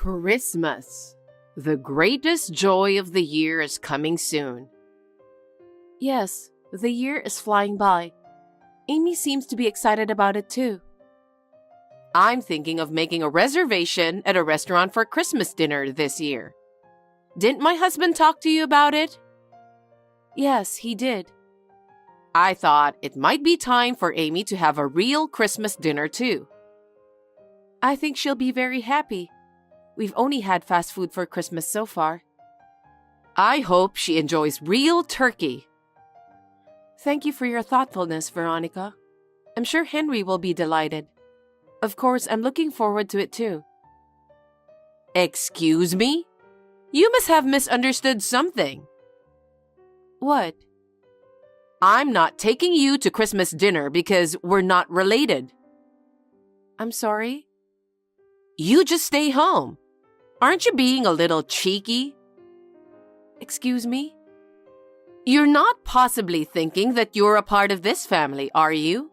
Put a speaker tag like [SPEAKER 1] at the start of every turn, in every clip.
[SPEAKER 1] Christmas. The greatest joy of the year is coming soon.
[SPEAKER 2] Yes, the year is flying by. Amy seems to be excited about it too.
[SPEAKER 1] I'm thinking of making a reservation at a restaurant for Christmas dinner this year. Didn't my husband talk to you about it?
[SPEAKER 2] Yes, he did.
[SPEAKER 1] I thought it might be time for Amy to have a real Christmas dinner too.
[SPEAKER 2] I think she'll be very happy. We've only had fast food for Christmas so far.
[SPEAKER 1] I hope she enjoys real turkey.
[SPEAKER 2] Thank you for your thoughtfulness, Veronica. I'm sure Henry will be delighted. Of course, I'm looking forward to it too.
[SPEAKER 1] Excuse me? You must have misunderstood something.
[SPEAKER 2] What?
[SPEAKER 1] I'm not taking you to Christmas dinner because we're not related.
[SPEAKER 2] I'm sorry?
[SPEAKER 1] You just stay home. Aren't you being a little cheeky?
[SPEAKER 2] Excuse me?
[SPEAKER 1] You're not possibly thinking that you're a part of this family, are you?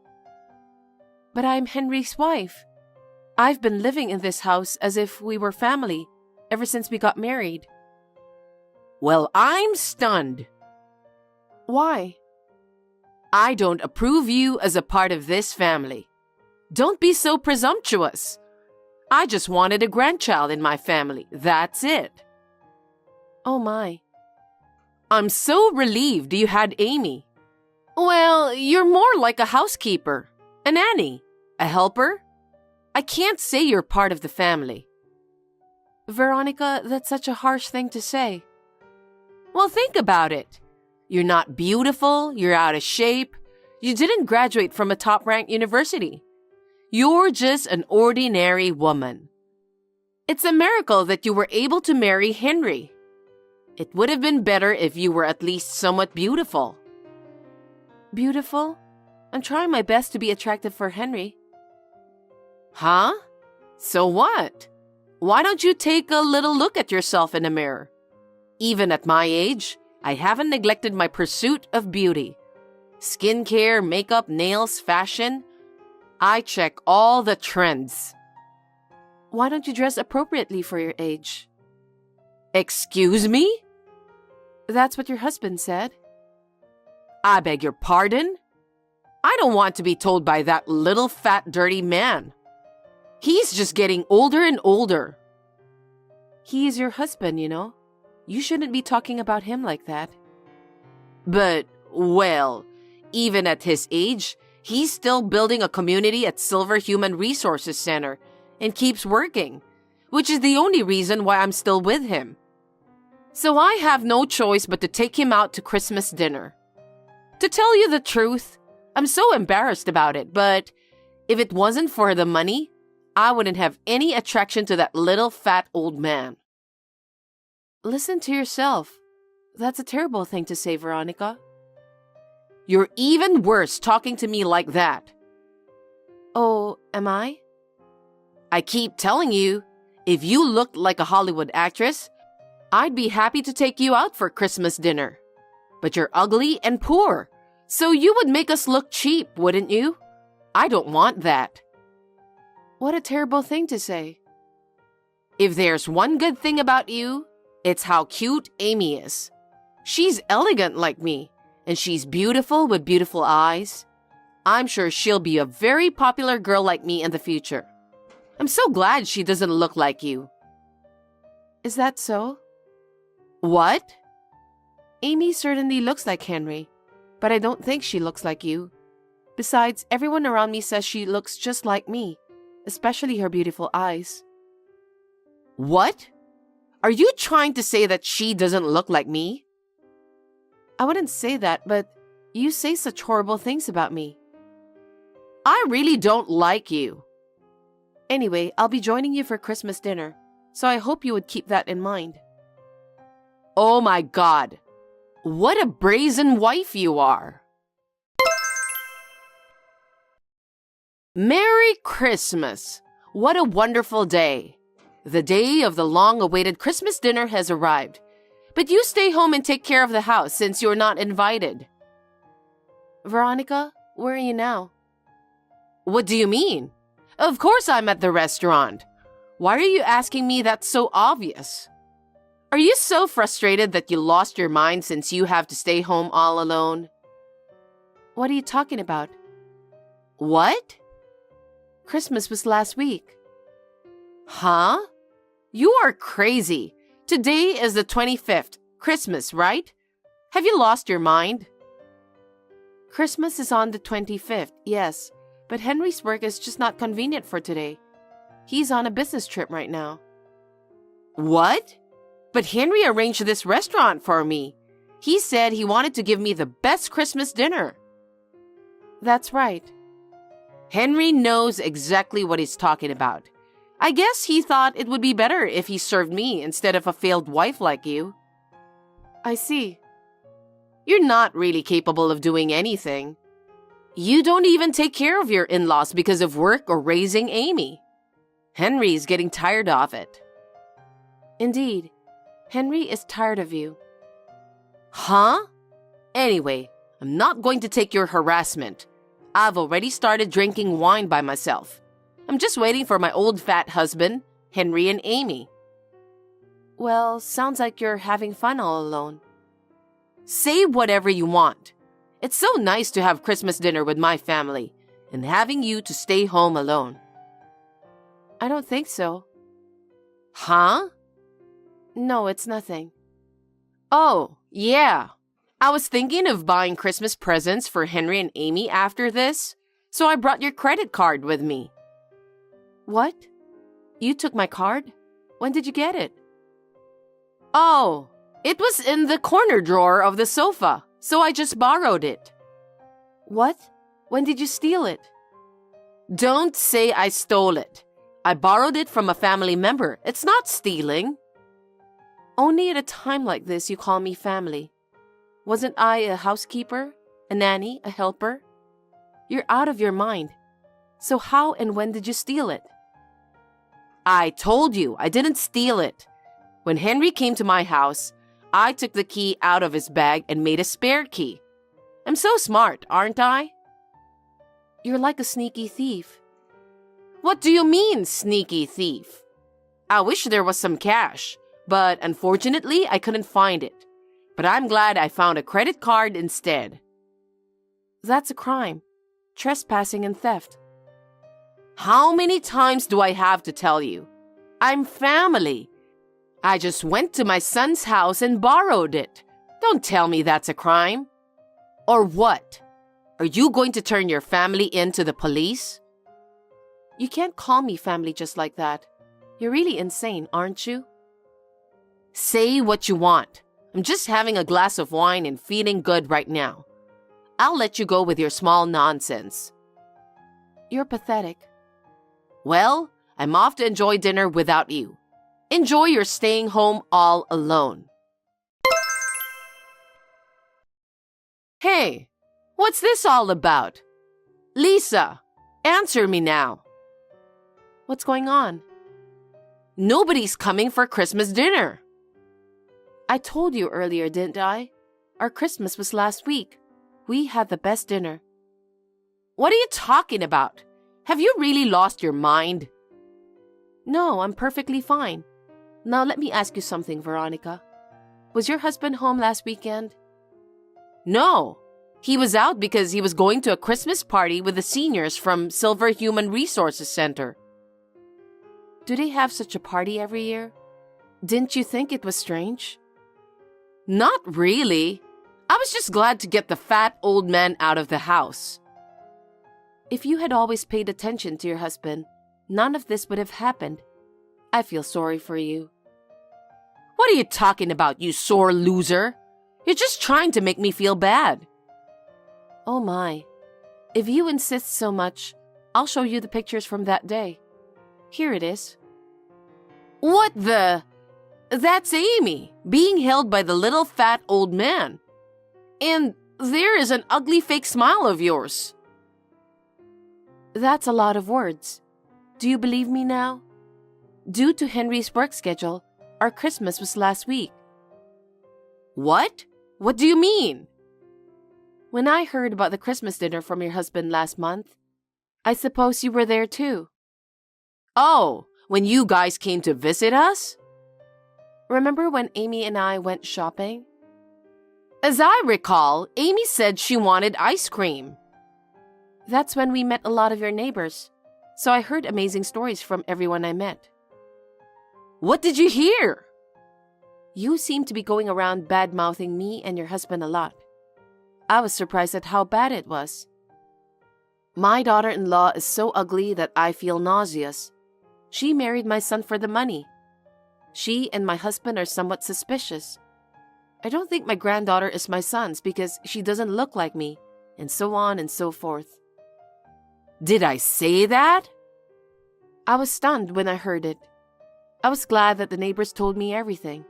[SPEAKER 2] But I'm Henry's wife. I've been living in this house as if we were family ever since we got married.
[SPEAKER 1] Well, I'm stunned.
[SPEAKER 2] Why?
[SPEAKER 1] I don't approve you as a part of this family. Don't be so presumptuous. I just wanted a grandchild in my family. That's it.
[SPEAKER 2] Oh my.
[SPEAKER 1] I'm so relieved you had Amy. Well, you're more like a housekeeper, a nanny, a helper. I can't say you're part of the family.
[SPEAKER 2] Veronica, that's such a harsh thing to say.
[SPEAKER 1] Well, think about it. You're not beautiful, you're out of shape, you didn't graduate from a top-ranked university. You're just an ordinary woman. It's a miracle that you were able to marry Henry. It would have been better if you were at least somewhat beautiful.
[SPEAKER 2] Beautiful? I'm trying my best to be attractive for Henry.
[SPEAKER 1] Huh? So what? Why don't you take a little look at yourself in a mirror? Even at my age, I haven't neglected my pursuit of beauty. Skincare, makeup, nails, fashion. I check all the trends.
[SPEAKER 2] Why don't you dress appropriately for your age?
[SPEAKER 1] Excuse me?
[SPEAKER 2] That's what your husband said.
[SPEAKER 1] I beg your pardon? I don't want to be told by that little fat dirty man. He's just getting older and older.
[SPEAKER 2] He is your husband, you know. You shouldn't be talking about him like that.
[SPEAKER 1] But, well, even at his age, he's still building a community at Silver Human Resources Center and keeps working, which is the only reason why I'm still with him. So I have no choice but to take him out to Christmas dinner. To tell you the truth, I'm so embarrassed about it, but if it wasn't for the money, I wouldn't have any attraction to that little fat old man.
[SPEAKER 2] Listen to yourself. That's a terrible thing to say, Veronica.
[SPEAKER 1] You're even worse talking to me like that.
[SPEAKER 2] Oh, am I?
[SPEAKER 1] I keep telling you, if you looked like a Hollywood actress, I'd be happy to take you out for Christmas dinner. But you're ugly and poor, so you would make us look cheap, wouldn't you? I don't want that.
[SPEAKER 2] What a terrible thing to say.
[SPEAKER 1] If there's one good thing about you, it's how cute Amy is. She's elegant like me, and she's beautiful with beautiful eyes. I'm sure she'll be a very popular girl like me in the future. I'm so glad she doesn't look like you.
[SPEAKER 2] Is that so?
[SPEAKER 1] What?
[SPEAKER 2] Amy certainly looks like Henry, but I don't think she looks like you. Besides, everyone around me says she looks just like me, especially her beautiful eyes.
[SPEAKER 1] What? Are you trying to say that she doesn't look like me?
[SPEAKER 2] I wouldn't say that, but you say such horrible things about me.
[SPEAKER 1] I really don't like you.
[SPEAKER 2] Anyway, I'll be joining you for Christmas dinner, so I hope you would keep that in mind.
[SPEAKER 1] Oh my God. What a brazen wife you are. Merry Christmas. What a wonderful day. The day of the long-awaited Christmas dinner has arrived. But you stay home and take care of the house since you're not invited.
[SPEAKER 2] Veronica, where are you now?
[SPEAKER 1] What do you mean? Of course I'm at the restaurant. Why are you asking me that's so obvious? Are you so frustrated that you lost your mind since you have to stay home all alone?
[SPEAKER 2] What are you talking about?
[SPEAKER 1] What?
[SPEAKER 2] Christmas was last week.
[SPEAKER 1] Huh? You are crazy. Today is the 25th, Christmas, right? Have you lost your mind?
[SPEAKER 2] Christmas is on the 25th, yes, but Henry's work is just not convenient for today. He's on a business trip right now.
[SPEAKER 1] What? But Henry arranged this restaurant for me. He said he wanted to give me the best Christmas dinner.
[SPEAKER 2] That's right.
[SPEAKER 1] Henry knows exactly what he's talking about. I guess he thought it would be better if he served me instead of a failed wife like you.
[SPEAKER 2] I see.
[SPEAKER 1] You're not really capable of doing anything. You don't even take care of your in-laws because of work or raising Amy. Henry's getting tired of it.
[SPEAKER 2] Indeed. Henry is tired of you.
[SPEAKER 1] Huh? Anyway, I'm not going to take your harassment. I've already started drinking wine by myself. I'm just waiting for my old fat husband, Henry and Amy.
[SPEAKER 2] Well, sounds like you're having fun all alone.
[SPEAKER 1] Say whatever you want. It's so nice to have Christmas dinner with my family and having you to stay home alone.
[SPEAKER 2] I don't think so.
[SPEAKER 1] Huh?
[SPEAKER 2] No, it's nothing.
[SPEAKER 1] Oh, yeah. I was thinking of buying Christmas presents for Henry and Amy after this, so I brought your credit card with me.
[SPEAKER 2] What? You took my card? When did you get it?
[SPEAKER 1] Oh, it was in the corner drawer of the sofa, so I just borrowed it.
[SPEAKER 2] What? When did you steal it?
[SPEAKER 1] Don't say I stole it. I borrowed it from a family member. It's not stealing.
[SPEAKER 2] Only at a time like this you call me family. Wasn't I a housekeeper, a nanny, a helper? You're out of your mind. So how and when did you steal it?
[SPEAKER 1] I told you I didn't steal it. When Henry came to my house, I took the key out of his bag and made a spare key. I'm so smart, aren't I?
[SPEAKER 2] You're like a sneaky thief.
[SPEAKER 1] What do you mean, sneaky thief? I wish there was some cash, but unfortunately I couldn't find it. But I'm glad I found a credit card instead.
[SPEAKER 2] That's a crime. Trespassing and theft.
[SPEAKER 1] How many times do I have to tell you? I'm family. I just went to my son's house and borrowed it. Don't tell me that's a crime. Or what? Are you going to turn your family in to the police?
[SPEAKER 2] You can't call me family just like that. You're really insane, aren't you?
[SPEAKER 1] Say what you want. I'm just having a glass of wine and feeling good right now. I'll let you go with your small nonsense.
[SPEAKER 2] You're pathetic.
[SPEAKER 1] Well, I'm off to enjoy dinner without you. Enjoy your staying home all alone. Hey, what's this all about? Lisa, answer me now.
[SPEAKER 2] What's going on?
[SPEAKER 1] Nobody's coming for Christmas dinner.
[SPEAKER 2] I told you earlier, didn't I? Our Christmas was last week. We had the best dinner.
[SPEAKER 1] What are you talking about? Have you really lost your mind?
[SPEAKER 2] No, I'm perfectly fine. Now let me ask you something, Veronica. Was your husband home last weekend?
[SPEAKER 1] No. He was out because he was going to a Christmas party with the seniors from Silver Human Resources Center.
[SPEAKER 2] Do they have such a party every year? Didn't you think it was strange?
[SPEAKER 1] Not really. I was just glad to get the fat old man out of the house.
[SPEAKER 2] If you had always paid attention to your husband, none of this would have happened. I feel sorry for you.
[SPEAKER 1] What are you talking about, you sore loser? You're just trying to make me feel bad.
[SPEAKER 2] Oh my. If you insist so much, I'll show you the pictures from that day. Here it is.
[SPEAKER 1] What the? That's Amy, being held by the little fat old man. And there is an ugly fake smile of yours.
[SPEAKER 2] That's a lot of words. Do you believe me now? Due to Henry's work schedule, our Christmas was last week.
[SPEAKER 1] What? What do you mean?
[SPEAKER 2] When I heard about the Christmas dinner from your husband last month, I suppose you were there too.
[SPEAKER 1] Oh, when you guys came to visit us?
[SPEAKER 2] Remember when Amy and I went shopping?
[SPEAKER 1] As I recall, Amy said she wanted ice cream.
[SPEAKER 2] That's when we met a lot of your neighbors, so I heard amazing stories from everyone I met.
[SPEAKER 1] What did you hear?
[SPEAKER 2] You seem to be going around bad-mouthing me and your husband a lot. I was surprised at how bad it was. My daughter-in-law is so ugly that I feel nauseous. She married my son for the money. She and my husband are somewhat suspicious. I don't think my granddaughter is my son's because she doesn't look like me, and so on and so forth.
[SPEAKER 1] Did I say that?
[SPEAKER 2] I was stunned when I heard it. I was glad that the neighbors told me everything.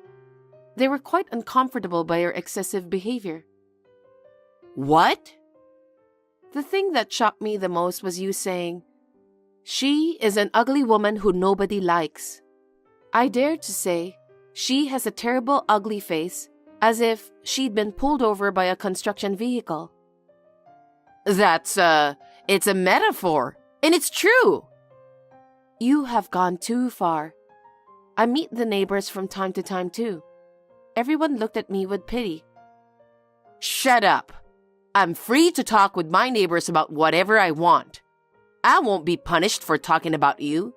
[SPEAKER 2] They were quite uncomfortable by your excessive behavior.
[SPEAKER 1] What?
[SPEAKER 2] The thing that shocked me the most was you saying, "She is an ugly woman who nobody likes." I dared to say, "She has a terrible ugly face," as if she'd been pulled over by a construction vehicle.
[SPEAKER 1] It's a metaphor, and it's true.
[SPEAKER 2] You have gone too far. I meet the neighbors from time to time too. Everyone looked at me with pity.
[SPEAKER 1] Shut up. I'm free to talk with my neighbors about whatever I want. I won't be punished for talking about you.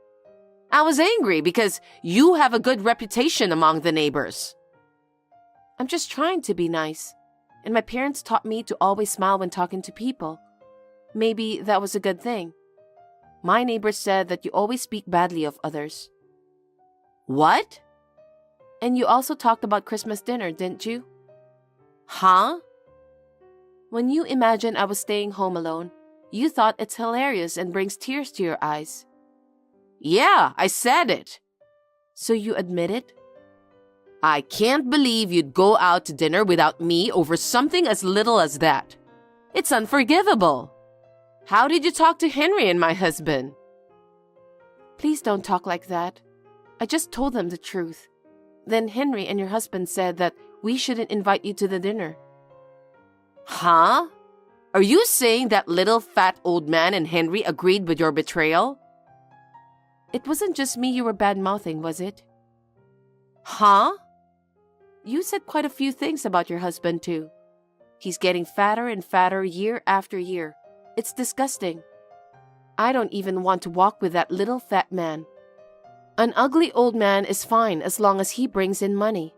[SPEAKER 1] I was angry because you have a good reputation among the neighbors.
[SPEAKER 2] I'm just trying to be nice, and my parents taught me to always smile when talking to people. Maybe that was a good thing. My neighbors said that you always speak badly of others.
[SPEAKER 1] What?
[SPEAKER 2] And you also talked about Christmas dinner, didn't you?
[SPEAKER 1] Huh?
[SPEAKER 2] When you imagined I was staying home alone, you thought it's hilarious and brings tears to your eyes.
[SPEAKER 1] Yeah, I said it.
[SPEAKER 2] So you admit it?
[SPEAKER 1] I can't believe you'd go out to dinner without me over something as little as that. It's unforgivable. How did you talk to Henry and my husband?
[SPEAKER 2] Please don't talk like that. I just told them the truth. Then Henry and your husband said that we shouldn't invite you to the dinner.
[SPEAKER 1] Huh? Are you saying that little fat old man and Henry agreed with your betrayal?
[SPEAKER 2] It wasn't just me you were bad-mouthing, was it?
[SPEAKER 1] Huh?
[SPEAKER 2] You said quite a few things about your husband, too. He's getting fatter and fatter year after year. It's disgusting. I don't even want to walk with that little fat man. An ugly old man is fine as long as he brings in money.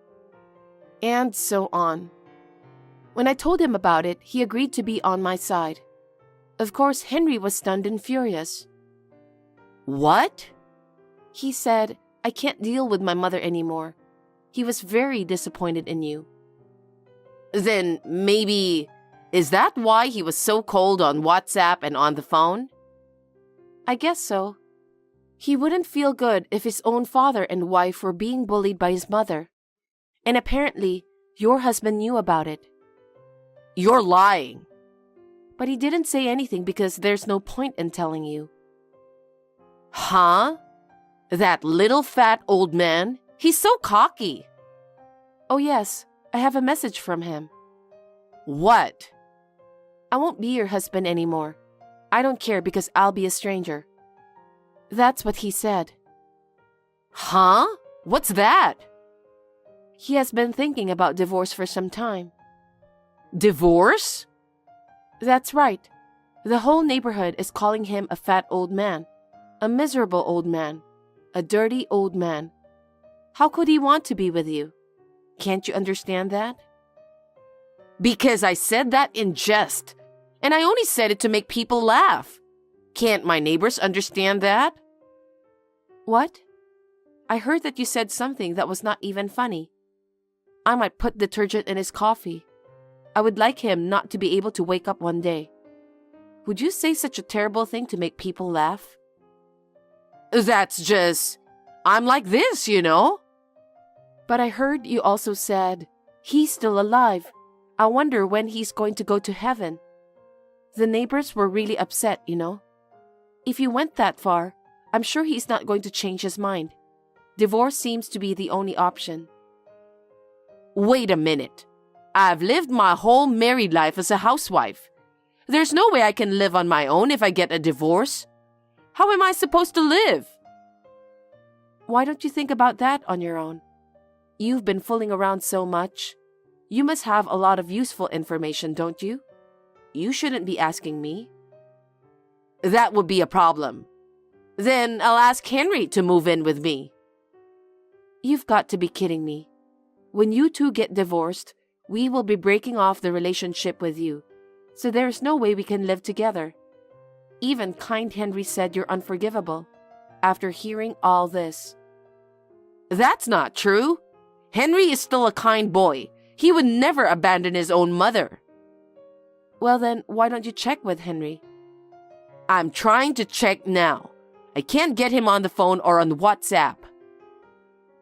[SPEAKER 2] And so on. When I told him about it, he agreed to be on my side. Of course, Henry was stunned and furious.
[SPEAKER 1] What?
[SPEAKER 2] He said, "I can't deal with my mother anymore." He was very disappointed in you.
[SPEAKER 1] Then maybe, is that why he was so cold on WhatsApp and on the phone?
[SPEAKER 2] I guess so. He wouldn't feel good if his own father and wife were being bullied by his mother. And apparently, your husband knew about it.
[SPEAKER 1] You're lying.
[SPEAKER 2] But he didn't say anything because there's no point in telling you.
[SPEAKER 1] Huh? That little fat old man? He's so cocky.
[SPEAKER 2] Oh yes, I have a message from him.
[SPEAKER 1] What?
[SPEAKER 2] I won't be your husband anymore. I don't care because I'll be a stranger. That's what he said.
[SPEAKER 1] Huh? What's that?
[SPEAKER 2] He has been thinking about divorce for some time.
[SPEAKER 1] Divorce?
[SPEAKER 2] That's right. The whole neighborhood is calling him a fat old man, a miserable old man, a dirty old man. How could he want to be with you? Can't you understand that?
[SPEAKER 1] Because I said that in jest, and I only said it to make people laugh. Can't my neighbors understand that?
[SPEAKER 2] What? I heard that you said something that was not even funny. I might put detergent in his coffee. I would like him not to be able to wake up one day. Would you say such a terrible thing to make people laugh?
[SPEAKER 1] That's just, I'm like this, you know?
[SPEAKER 2] But I heard you also said, "He's still alive. I wonder when he's going to go to heaven." The neighbors were really upset, you know. If you went that far, I'm sure he's not going to change his mind. Divorce seems to be the only option.
[SPEAKER 1] Wait a minute. I've lived my whole married life as a housewife. There's no way I can live on my own if I get a divorce. How am I supposed to live?
[SPEAKER 2] Why don't you think about that on your own? You've been fooling around so much. You must have a lot of useful information, don't you? You shouldn't be asking me.
[SPEAKER 1] That would be a problem. Then I'll ask Henry to move in with me.
[SPEAKER 2] You've got to be kidding me. When you two get divorced, we will be breaking off the relationship with you, so there's no way we can live together. Even kind Henry said you're unforgivable after hearing all this.
[SPEAKER 1] That's not true. Henry is still a kind boy. He would never abandon his own mother.
[SPEAKER 2] Well then, why don't you check with Henry?
[SPEAKER 1] I'm trying to check now. I can't get him on the phone or on WhatsApp.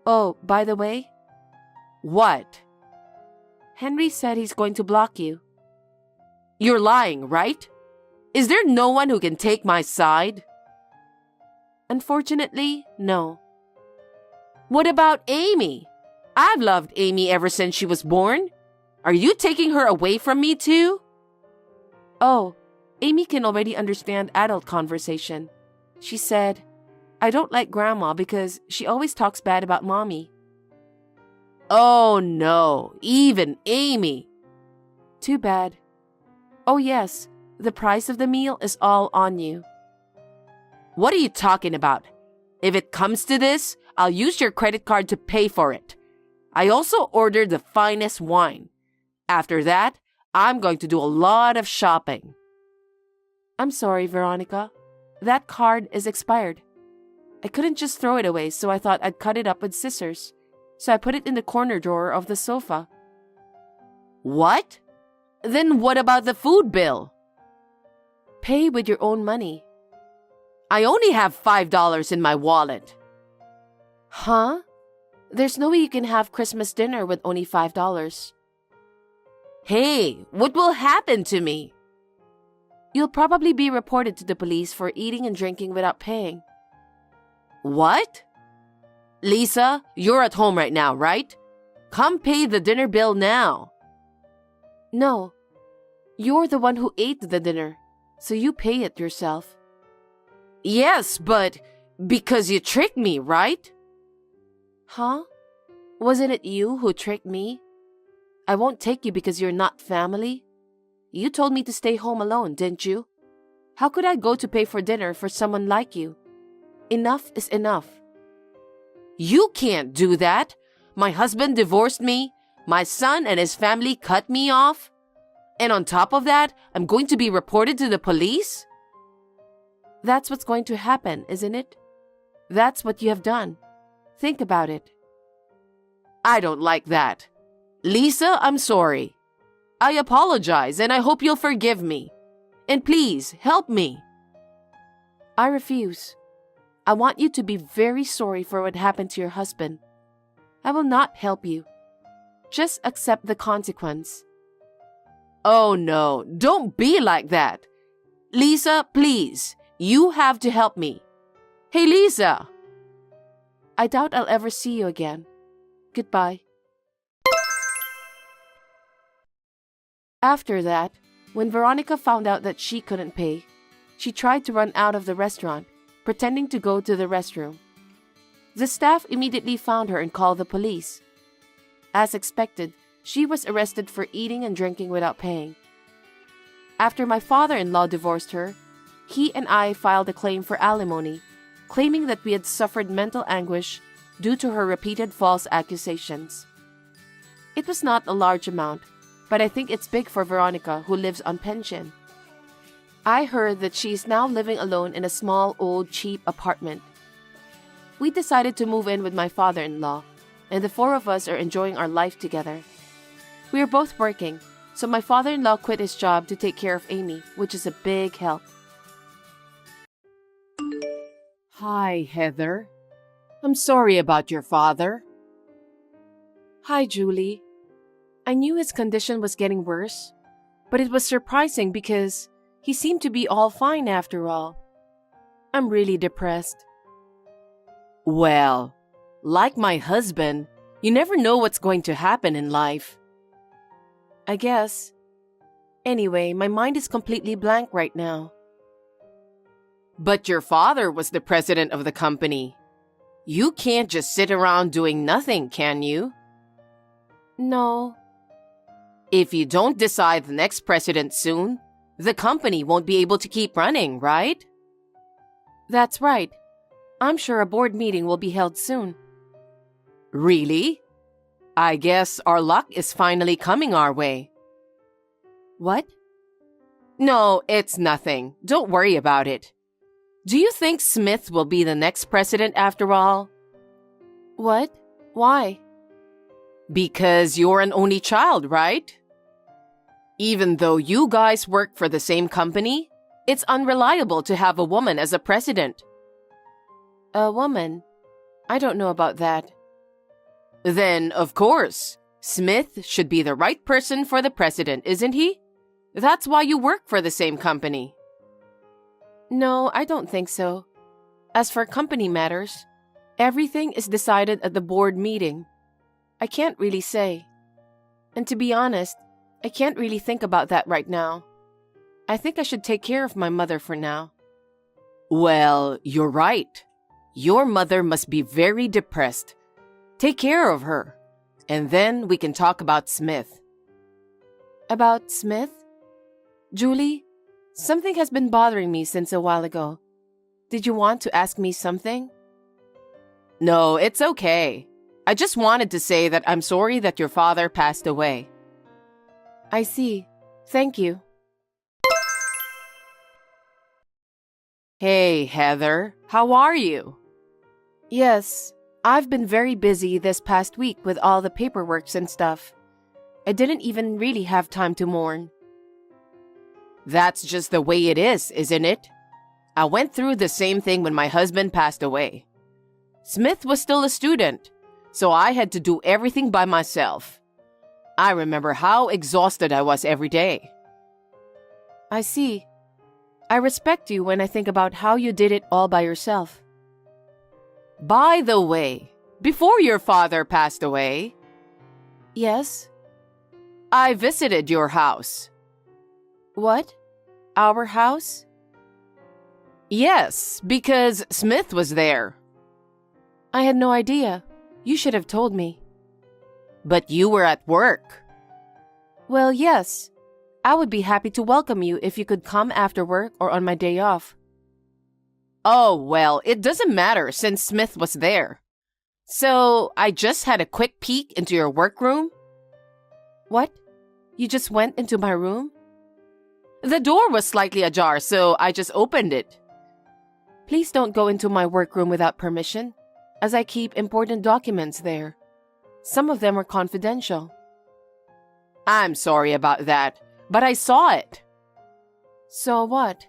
[SPEAKER 2] Oh, by the way,
[SPEAKER 1] What?
[SPEAKER 2] Henry said he's going to block you.
[SPEAKER 1] You're lying, right? Is there no one who can take my side?
[SPEAKER 2] Unfortunately, no.
[SPEAKER 1] What about Amy? I've loved Amy ever since she was born. Are you taking her away from me too?
[SPEAKER 2] Oh, Amy can already understand adult conversation. She said, I don't like Grandma because she always talks bad about Mommy.
[SPEAKER 1] Oh no, even Amy.
[SPEAKER 2] Too bad. Oh yes, the price of the meal is all on you.
[SPEAKER 1] What are you talking about? If it comes to this, I'll use your credit card to pay for it. I also ordered the finest wine. After that, I'm going to do a lot of shopping.
[SPEAKER 2] I'm sorry, Veronica. That card is expired. I couldn't just throw it away, so I thought I'd cut it up with scissors. So I put it in the corner drawer of the sofa.
[SPEAKER 1] What? Then what about the food bill?
[SPEAKER 2] Pay with your own money.
[SPEAKER 1] I only have $5 in my wallet.
[SPEAKER 2] Huh? There's no way you can have Christmas dinner with only $5.
[SPEAKER 1] Hey, what will happen to me?
[SPEAKER 2] You'll probably be reported to the police for eating and drinking without paying.
[SPEAKER 1] What? Lisa, you're at home right now, right? Come pay the dinner bill now.
[SPEAKER 2] No. You're the one who ate the dinner, so you pay it yourself.
[SPEAKER 1] Yes, but because you tricked me, right?
[SPEAKER 2] Huh? Wasn't it you who tricked me? I won't take you because you're not family. You told me to stay home alone, didn't you? How could I go to pay for dinner for someone like you? Enough is enough.
[SPEAKER 1] You can't do that. My husband divorced me. My son and his family cut me off. And on top of that, I'm going to be reported to the police?
[SPEAKER 2] That's what's going to happen, isn't it? That's what you have done. Think about it.
[SPEAKER 1] I don't like that. Lisa, I'm sorry. I apologize and I hope you'll forgive me. And please, help me.
[SPEAKER 2] I refuse. I want you to be very sorry for what happened to your husband. I will not help you. Just accept the consequence.
[SPEAKER 1] Oh no, don't be like that. Lisa, please, you have to help me. Hey, Lisa.
[SPEAKER 2] I doubt I'll ever see you again. Goodbye. After that, when Veronica found out that she couldn't pay, she tried to run out of the restaurant, pretending to go to the restroom. The staff immediately found her and called the police. As expected, she was arrested for eating and drinking without paying. After my father-in-law divorced her, he and I filed a claim for alimony, claiming that we had suffered mental anguish due to her repeated false accusations. It was not a large amount, but I think it's big for Veronica, who lives on pension. I heard that she is now living alone in a small, old, cheap apartment. We decided to move in with my father-in-law, and the four of us are enjoying our life together. We are both working, so my father-in-law quit his job to take care of Amy, which is a big help.
[SPEAKER 1] Hi, Heather. I'm sorry about your father.
[SPEAKER 2] Hi, Julie. I knew his condition was getting worse, but it was surprising because he seemed to be all fine after all. I'm really depressed.
[SPEAKER 1] Well, like my husband, you never know what's going to happen in life.
[SPEAKER 2] I guess. Anyway, my mind is completely blank right now.
[SPEAKER 1] But your father was the president of the company. You can't just sit around doing nothing, can you?
[SPEAKER 2] No.
[SPEAKER 1] If you don't decide the next president soon, the company won't be able to keep running, right?
[SPEAKER 2] That's right. I'm sure a board meeting will be held soon.
[SPEAKER 1] Really? I guess our luck is finally coming our way.
[SPEAKER 2] What?
[SPEAKER 1] No, it's nothing. Don't worry about it. Do you think Smith will be the next president after all?
[SPEAKER 2] What? Why?
[SPEAKER 1] Because you're an only child, right? Even though you guys work for the same company, it's unreliable to have a woman as a president.
[SPEAKER 2] A woman? I don't know about that.
[SPEAKER 1] Then, of course, Smith should be the right person for the president, isn't he? That's why you work for the same company.
[SPEAKER 2] No, I don't think so. As for company matters, everything is decided at the board meeting. I can't really say. And to be honest, I can't really think about that right now. I think I should take care of my mother for now.
[SPEAKER 1] Well, you're right. Your mother must be very depressed. Take care of her, and then we can talk about Smith.
[SPEAKER 2] About Smith? Julie, something has been bothering me since a while ago. Did you want to ask me something?
[SPEAKER 1] No, it's okay. I just wanted to say that I'm sorry that your father passed away.
[SPEAKER 2] I see. Thank you.
[SPEAKER 1] Hey, Heather, how are you?
[SPEAKER 2] Yes, I've been very busy this past week with all the paperwork and stuff. I didn't even really have time to mourn.
[SPEAKER 1] That's just the way it is, isn't it? I went through the same thing when my husband passed away. Smith was still a student, so I had to do everything by myself. I remember how exhausted I was every day.
[SPEAKER 2] I see. I respect you when I think about how you did it all by yourself.
[SPEAKER 1] By the way, before your father passed away...
[SPEAKER 2] Yes?
[SPEAKER 1] I visited your house.
[SPEAKER 2] What? Our house?
[SPEAKER 1] Yes, because Smith was there.
[SPEAKER 2] I had no idea. You should have told me.
[SPEAKER 1] But you were at work.
[SPEAKER 2] Well, yes. I would be happy to welcome you if you could come after work or on my day off.
[SPEAKER 1] Oh, well, it doesn't matter since Smith was there. So, I just had a quick peek into your workroom.
[SPEAKER 2] What? You just went into my room?
[SPEAKER 1] The door was slightly ajar, so I just opened it.
[SPEAKER 2] Please don't go into my workroom without permission, as I keep important documents there. Some of them are confidential.
[SPEAKER 1] I'm sorry about that, but I saw it.
[SPEAKER 2] So what?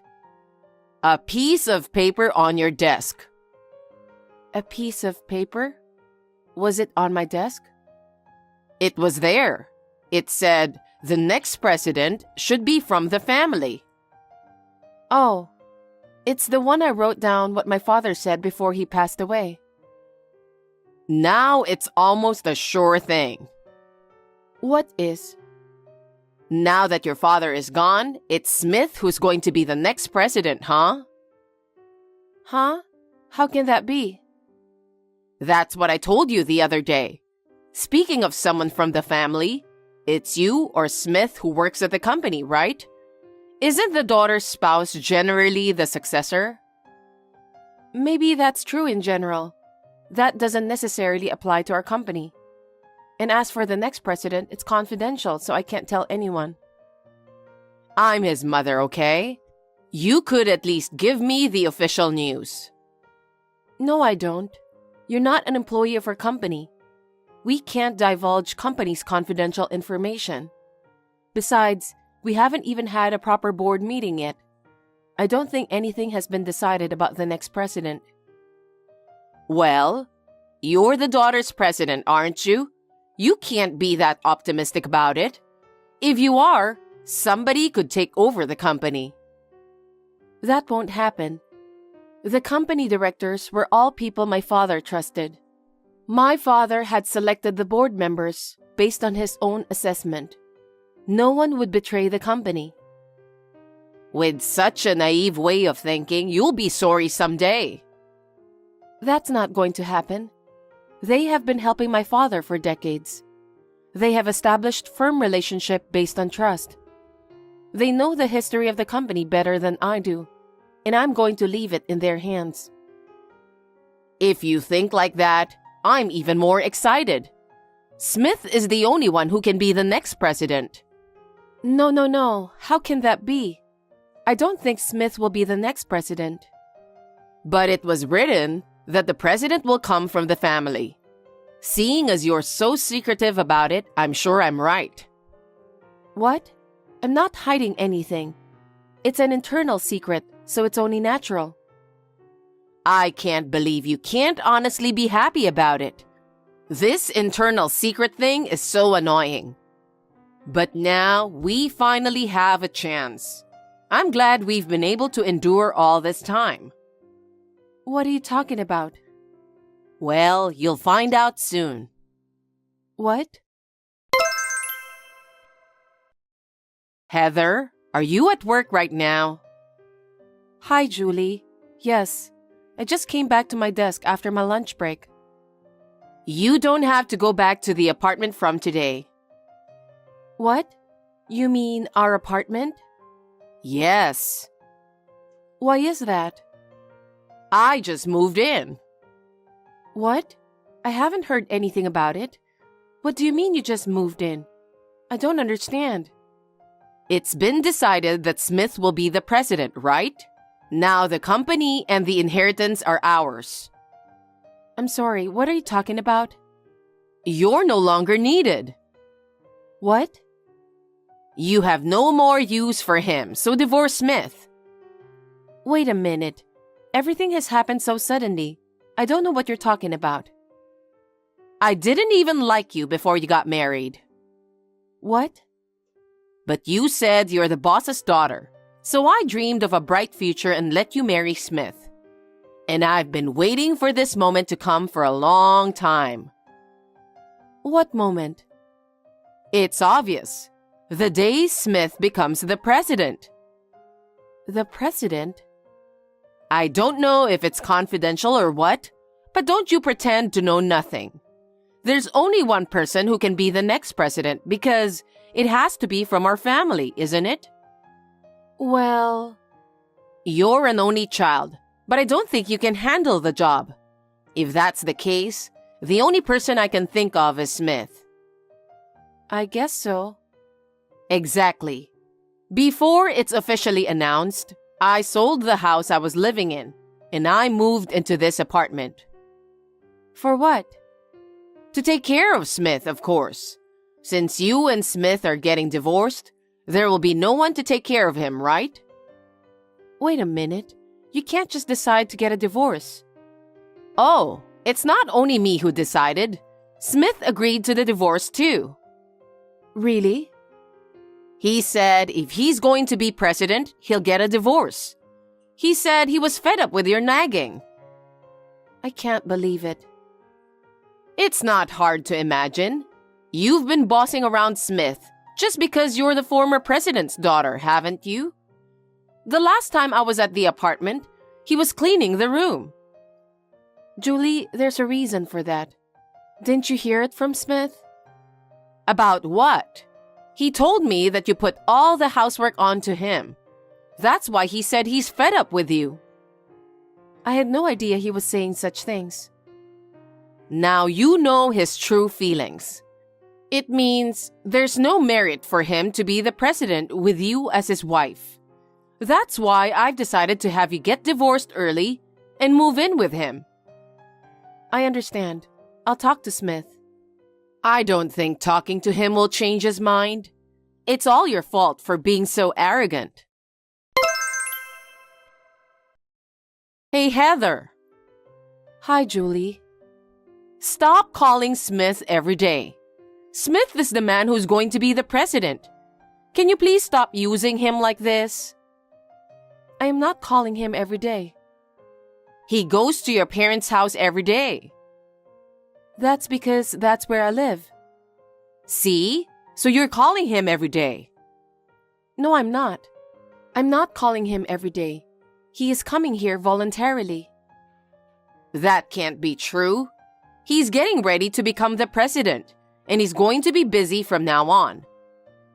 [SPEAKER 1] A piece of paper on your desk.
[SPEAKER 2] A piece of paper? Was it on my desk?
[SPEAKER 1] It was there. It said, the next president should be from the family.
[SPEAKER 2] Oh, it's the one I wrote down what my father said before he passed away.
[SPEAKER 1] Now it's almost a sure thing.
[SPEAKER 2] What is?
[SPEAKER 1] Now that your father is gone, it's Smith who's going to be the next president, huh?
[SPEAKER 2] Huh? How can that be?
[SPEAKER 1] That's what I told you the other day. Speaking of someone from the family, it's you or Smith who works at the company, right? Isn't the daughter's spouse generally the successor?
[SPEAKER 2] Maybe that's true in general. That doesn't necessarily apply to our company. And as for the next president, it's confidential, so I can't tell anyone.
[SPEAKER 1] I'm his mother, okay? You could at least give me the official news.
[SPEAKER 2] No, I don't. You're not an employee of our company. We can't divulge company's confidential information. Besides, we haven't even had a proper board meeting yet. I don't think anything has been decided about the next president.
[SPEAKER 1] Well, you're the daughter's president, aren't you? You can't be that optimistic about it. If you are, somebody could take over the company.
[SPEAKER 2] That won't happen. The company directors were all people my father trusted. My father had selected the board members based on his own assessment. No one would betray the company.
[SPEAKER 1] With such a naive way of thinking, you'll be sorry someday.
[SPEAKER 2] That's not going to happen. They have been helping my father for decades. They have established firm relationship based on trust. They know the history of the company better than I do, and I'm going to leave it in their hands.
[SPEAKER 1] If you think like that, I'm even more excited. Smith is the only one who can be the next president.
[SPEAKER 2] No. How can that be? I don't think Smith will be the next president.
[SPEAKER 1] But it was written that the president will come from the family. Seeing as you're so secretive about it, I'm sure I'm right.
[SPEAKER 2] What? I'm not hiding anything. It's an internal secret, so it's only natural.
[SPEAKER 1] I can't believe you can't honestly be happy about it. This internal secret thing is so annoying. But now we finally have a chance. I'm glad we've been able to endure all this time.
[SPEAKER 2] What are you talking about?
[SPEAKER 1] Well, you'll find out soon.
[SPEAKER 2] What?
[SPEAKER 1] Heather, are you at work right now?
[SPEAKER 2] Hi, Julie. Yes, I just came back to my desk after my lunch break.
[SPEAKER 1] You don't have to go back to the apartment from today.
[SPEAKER 2] What? You mean our apartment?
[SPEAKER 1] Yes.
[SPEAKER 2] Why is that?
[SPEAKER 1] I just moved in.
[SPEAKER 2] What? I haven't heard anything about it. What do you mean you just moved in? I don't understand.
[SPEAKER 1] It's been decided that Smith will be the president, right? Now the company and the inheritance are ours.
[SPEAKER 2] I'm sorry, what are you talking about?
[SPEAKER 1] You're no longer needed.
[SPEAKER 2] What?
[SPEAKER 1] You have no more use for him, so divorce Smith.
[SPEAKER 2] Wait a minute. Everything has happened so suddenly. I don't know what you're talking about.
[SPEAKER 1] I didn't even like you before you got married.
[SPEAKER 2] What?
[SPEAKER 1] But you said you're the boss's daughter, so I dreamed of a bright future and let you marry Smith. And I've been waiting for this moment to come for a long time.
[SPEAKER 2] What moment?
[SPEAKER 1] It's obvious. The day Smith becomes the president.
[SPEAKER 2] The president?
[SPEAKER 1] I don't know if it's confidential or what, but don't you pretend to know nothing. There's only one person who can be the next president because it has to be from our family, isn't it?
[SPEAKER 2] Well,
[SPEAKER 1] you're an only child, but I don't think you can handle the job. If that's the case, the only person I can think of is Smith.
[SPEAKER 2] I guess so.
[SPEAKER 1] Exactly. Before it's officially announced, I sold the house I was living in, and I moved into this apartment.
[SPEAKER 2] For what?
[SPEAKER 1] To take care of Smith, of course. Since you and Smith are getting divorced, there will be no one to take care of him, right?
[SPEAKER 2] Wait a minute. You can't just decide to get a divorce.
[SPEAKER 1] Oh, it's not only me who decided. Smith agreed to the divorce too.
[SPEAKER 2] Really?
[SPEAKER 1] He said if he's going to be president, he'll get a divorce. He said he was fed up with your nagging.
[SPEAKER 2] I can't believe it.
[SPEAKER 1] It's not hard to imagine. You've been bossing around Smith just because you're the former president's daughter, haven't you? The last time I was at the apartment, he was cleaning the room.
[SPEAKER 2] Julie, there's a reason for that. Didn't you hear it from Smith?
[SPEAKER 1] About what? He told me that you put all the housework onto him. That's why he said he's fed up with you.
[SPEAKER 2] I had no idea he was saying such things.
[SPEAKER 1] Now you know his true feelings. It means there's no merit for him to be the president with you as his wife. That's why I've decided to have you get divorced early and move in with him.
[SPEAKER 2] I understand. I'll talk to Smith.
[SPEAKER 1] I don't think talking to him will change his mind. It's all your fault for being so arrogant. Hey, Heather.
[SPEAKER 2] Hi, Julie.
[SPEAKER 1] Stop calling Smith every day. Smith is the man who's going to be the president. Can you please stop using him like this?
[SPEAKER 2] I am not calling him every day.
[SPEAKER 1] He goes to your parents' house every day.
[SPEAKER 2] That's because that's where I live.
[SPEAKER 1] See? So you're calling him every day.
[SPEAKER 2] No, I'm not. I'm not calling him every day. He is coming here voluntarily.
[SPEAKER 1] That can't be true. He's getting ready to become the president, and he's going to be busy from now on.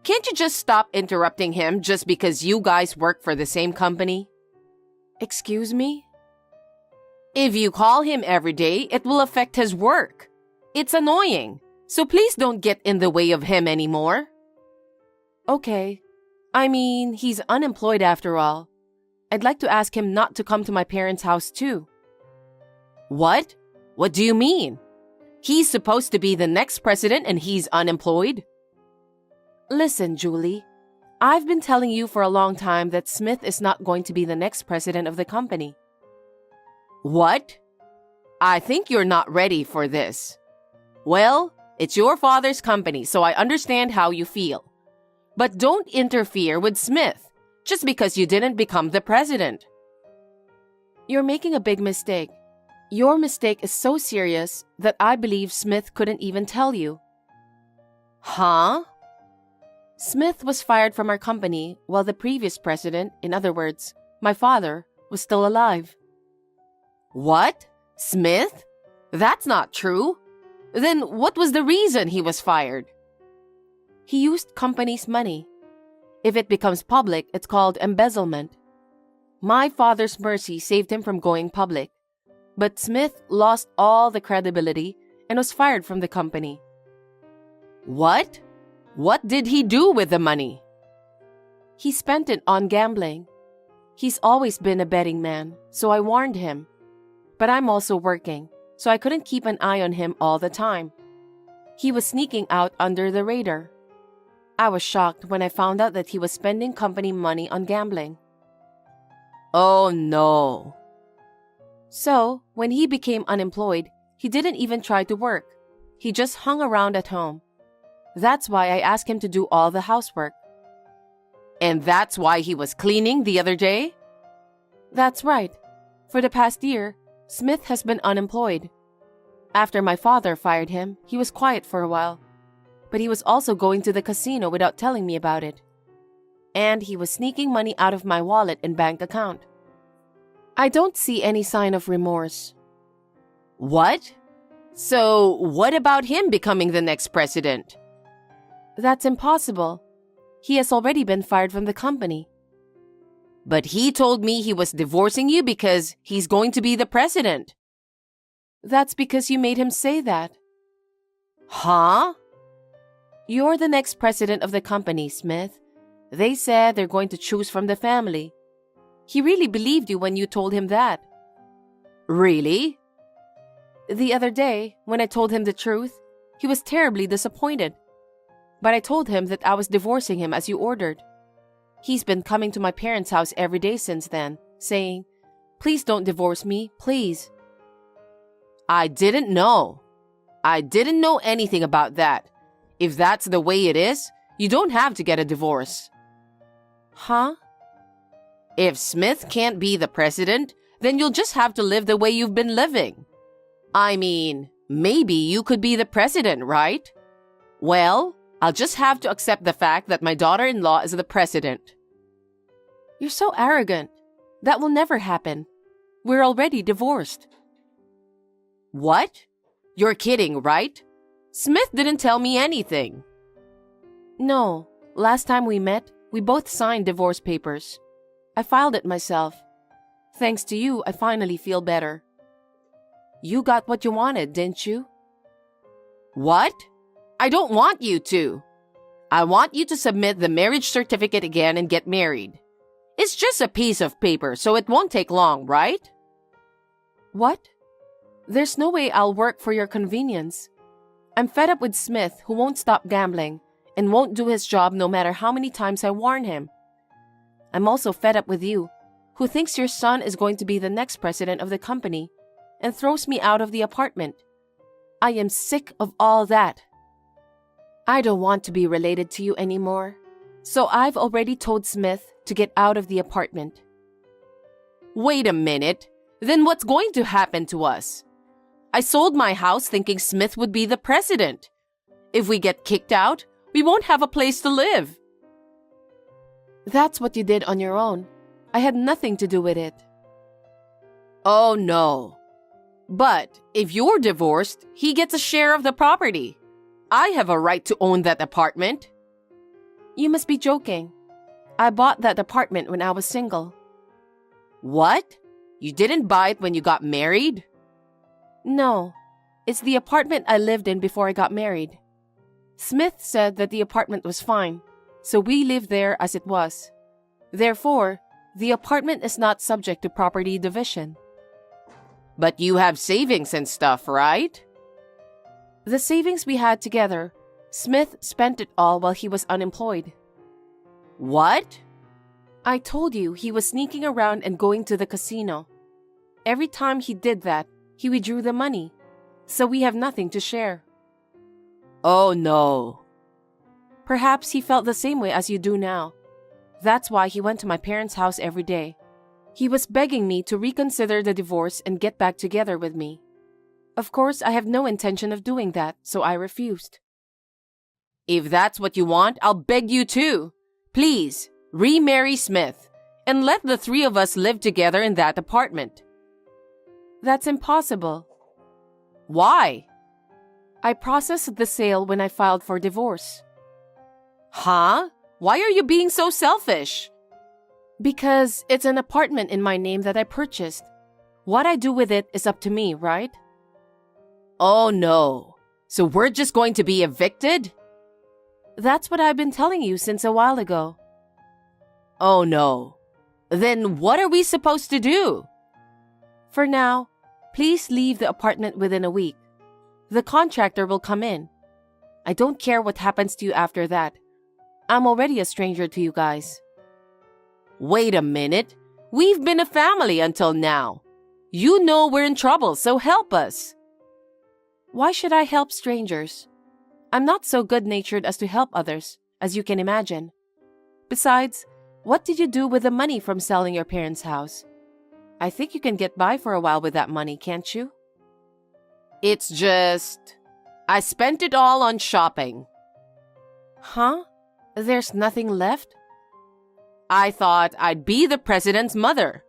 [SPEAKER 1] Can't you just stop interrupting him just because you guys work for the same company?
[SPEAKER 2] Excuse me?
[SPEAKER 1] If you call him every day, it will affect his work. It's annoying, so please don't get in the way of him anymore.
[SPEAKER 2] Okay. I mean, he's unemployed after all. I'd like to ask him not to come to my parents' house too.
[SPEAKER 1] What? What do you mean? He's supposed to be the next president and he's unemployed?
[SPEAKER 2] Listen, Julie. I've been telling you for a long time that Smith is not going to be the next president of the company.
[SPEAKER 1] What? I think you're not ready for this. Well, it's your father's company, so I understand how you feel. But don't interfere with Smith just because you didn't become the president.
[SPEAKER 2] You're making a big mistake. Your mistake is so serious that I believe Smith couldn't even tell you.
[SPEAKER 1] Huh?
[SPEAKER 2] Smith was fired from our company while the previous president, in other words, my father, was still alive.
[SPEAKER 1] What? Smith? That's not true. Then what was the reason he was fired?
[SPEAKER 2] He used company's money. If it becomes public, it's called embezzlement. My father's mercy saved him from going public. But Smith lost all the credibility and was fired from the company.
[SPEAKER 1] What? What did he do with the money?
[SPEAKER 2] He spent it on gambling. He's always been a betting man, so I warned him. But I'm also working, so I couldn't keep an eye on him all the time. He was sneaking out under the radar. I was shocked when I found out that he was spending company money on gambling.
[SPEAKER 1] Oh no.
[SPEAKER 2] So, when he became unemployed, he didn't even try to work. He just hung around at home. That's why I asked him to do all the housework.
[SPEAKER 1] And that's why he was cleaning the other day?
[SPEAKER 2] That's right. For the past year, Smith has been unemployed. After my father fired him, he was quiet for a while. But he was also going to the casino without telling me about it. And he was sneaking money out of my wallet and bank account. I don't see any sign of remorse.
[SPEAKER 1] What? So, what about him becoming the next president?
[SPEAKER 2] That's impossible. He has already been fired from the company.
[SPEAKER 1] But he told me he was divorcing you because he's going to be the president.
[SPEAKER 2] That's because you made him say that.
[SPEAKER 1] Huh?
[SPEAKER 2] You're the next president of the company, Smith. They said they're going to choose from the family. He really believed you when you told him that.
[SPEAKER 1] Really?
[SPEAKER 2] The other day, when I told him the truth, he was terribly disappointed. But I told him that I was divorcing him as you ordered. He's been coming to my parents' house every day since then, saying, "Please don't divorce me, please."
[SPEAKER 1] I didn't know. I didn't know anything about that. If that's the way it is, you don't have to get a divorce.
[SPEAKER 2] Huh?
[SPEAKER 1] If Smith can't be the president, then you'll just have to live the way you've been living. I mean, maybe you could be the president, right? Well, I'll just have to accept the fact that my daughter-in-law is the president.
[SPEAKER 2] You're so arrogant. That will never happen. We're already divorced.
[SPEAKER 1] What? You're kidding, right? Smith didn't tell me anything.
[SPEAKER 2] No. Last time we met, we both signed divorce papers. I filed it myself. Thanks to you, I finally feel better. You got what you wanted, didn't you?
[SPEAKER 1] What? I don't want you to. I want you to submit the marriage certificate again and get married. It's just a piece of paper, so it won't take long, right?
[SPEAKER 2] What? There's no way I'll work for your convenience. I'm fed up with Smith, who won't stop gambling and won't do his job no matter how many times I warn him. I'm also fed up with you, who thinks your son is going to be the next president of the company and throws me out of the apartment. I am sick of all that. I don't want to be related to you anymore, so I've already told Smith to get out of the apartment.
[SPEAKER 1] Wait a minute. Then what's going to happen to us? I sold my house thinking Smith would be the president. If we get kicked out, we won't have a place to live.
[SPEAKER 2] That's what you did on your own. I had nothing to do with it.
[SPEAKER 1] Oh no. But if you're divorced, he gets a share of the property. I have a right to own that apartment.
[SPEAKER 2] You must be joking. I bought that apartment when I was single.
[SPEAKER 1] What? You didn't buy it when you got married?
[SPEAKER 2] No, it's the apartment I lived in before I got married. Smith said that the apartment was fine, so we lived there as it was. Therefore, the apartment is not subject to property division.
[SPEAKER 1] But you have savings and stuff, right?
[SPEAKER 2] The savings we had together, Smith spent it all while he was unemployed.
[SPEAKER 1] What?
[SPEAKER 2] I told you he was sneaking around and going to the casino. Every time he did that, he withdrew the money, so we have nothing to share.
[SPEAKER 1] Oh no.
[SPEAKER 2] Perhaps he felt the same way as you do now. That's why he went to my parents' house every day. He was begging me to reconsider the divorce and get back together with me. Of course, I have no intention of doing that, so I refused.
[SPEAKER 1] If that's what you want, I'll beg you to. Please, remarry Smith, and let the three of us live together in that apartment.
[SPEAKER 2] That's impossible.
[SPEAKER 1] Why?
[SPEAKER 2] I processed the sale when I filed for divorce.
[SPEAKER 1] Huh? Why are you being so selfish?
[SPEAKER 2] Because it's an apartment in my name that I purchased. What I do with it is up to me, right?
[SPEAKER 1] Oh no. So we're just going to be evicted?
[SPEAKER 2] That's what I've been telling you since a while ago.
[SPEAKER 1] Oh no. Then what are we supposed to do?
[SPEAKER 2] For now, please leave the apartment within a week. The contractor will come in. I don't care what happens to you after that. I'm already a stranger to you guys.
[SPEAKER 1] Wait a minute. We've been a family until now. You know we're in trouble, so help us.
[SPEAKER 2] Why should I help strangers? I'm not so good-natured as to help others, as you can imagine. Besides, what did you do with the money from selling your parents' house? I think you can get by for a while with that money, can't you?
[SPEAKER 1] It's just... I spent it all on shopping.
[SPEAKER 2] Huh? There's nothing left?
[SPEAKER 1] I thought I'd be the president's mother.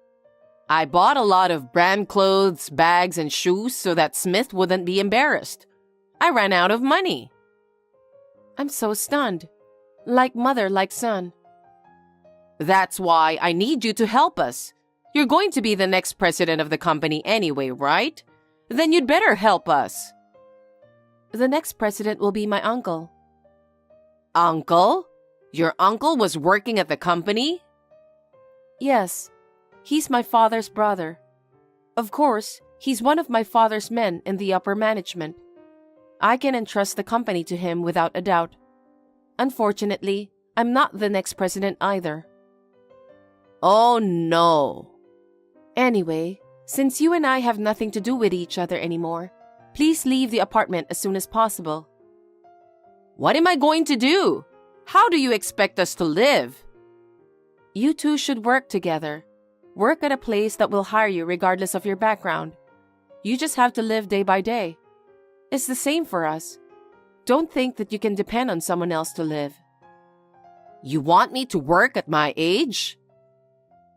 [SPEAKER 1] I bought a lot of brand clothes, bags, and shoes so that Smith wouldn't be embarrassed. I ran out of money.
[SPEAKER 2] I'm so stunned. Like mother, like son.
[SPEAKER 1] That's why I need you to help us. You're going to be the next president of the company anyway, right? Then you'd better help us.
[SPEAKER 2] The next president will be my uncle.
[SPEAKER 1] Uncle? Your uncle was working at the company?
[SPEAKER 2] Yes. He's my father's brother. Of course, he's one of my father's men in the upper management. I can entrust the company to him without a doubt. Unfortunately, I'm not the next president either.
[SPEAKER 1] Oh no.
[SPEAKER 2] Anyway, since you and I have nothing to do with each other anymore, please leave the apartment as soon as possible.
[SPEAKER 1] What am I going to do? How do you expect us to live?
[SPEAKER 2] You two should work together. Work at a place that will hire you regardless of your background. You just have to live day by day. It's the same for us. Don't think that you can depend on someone else to live.
[SPEAKER 1] You want me to work at my age?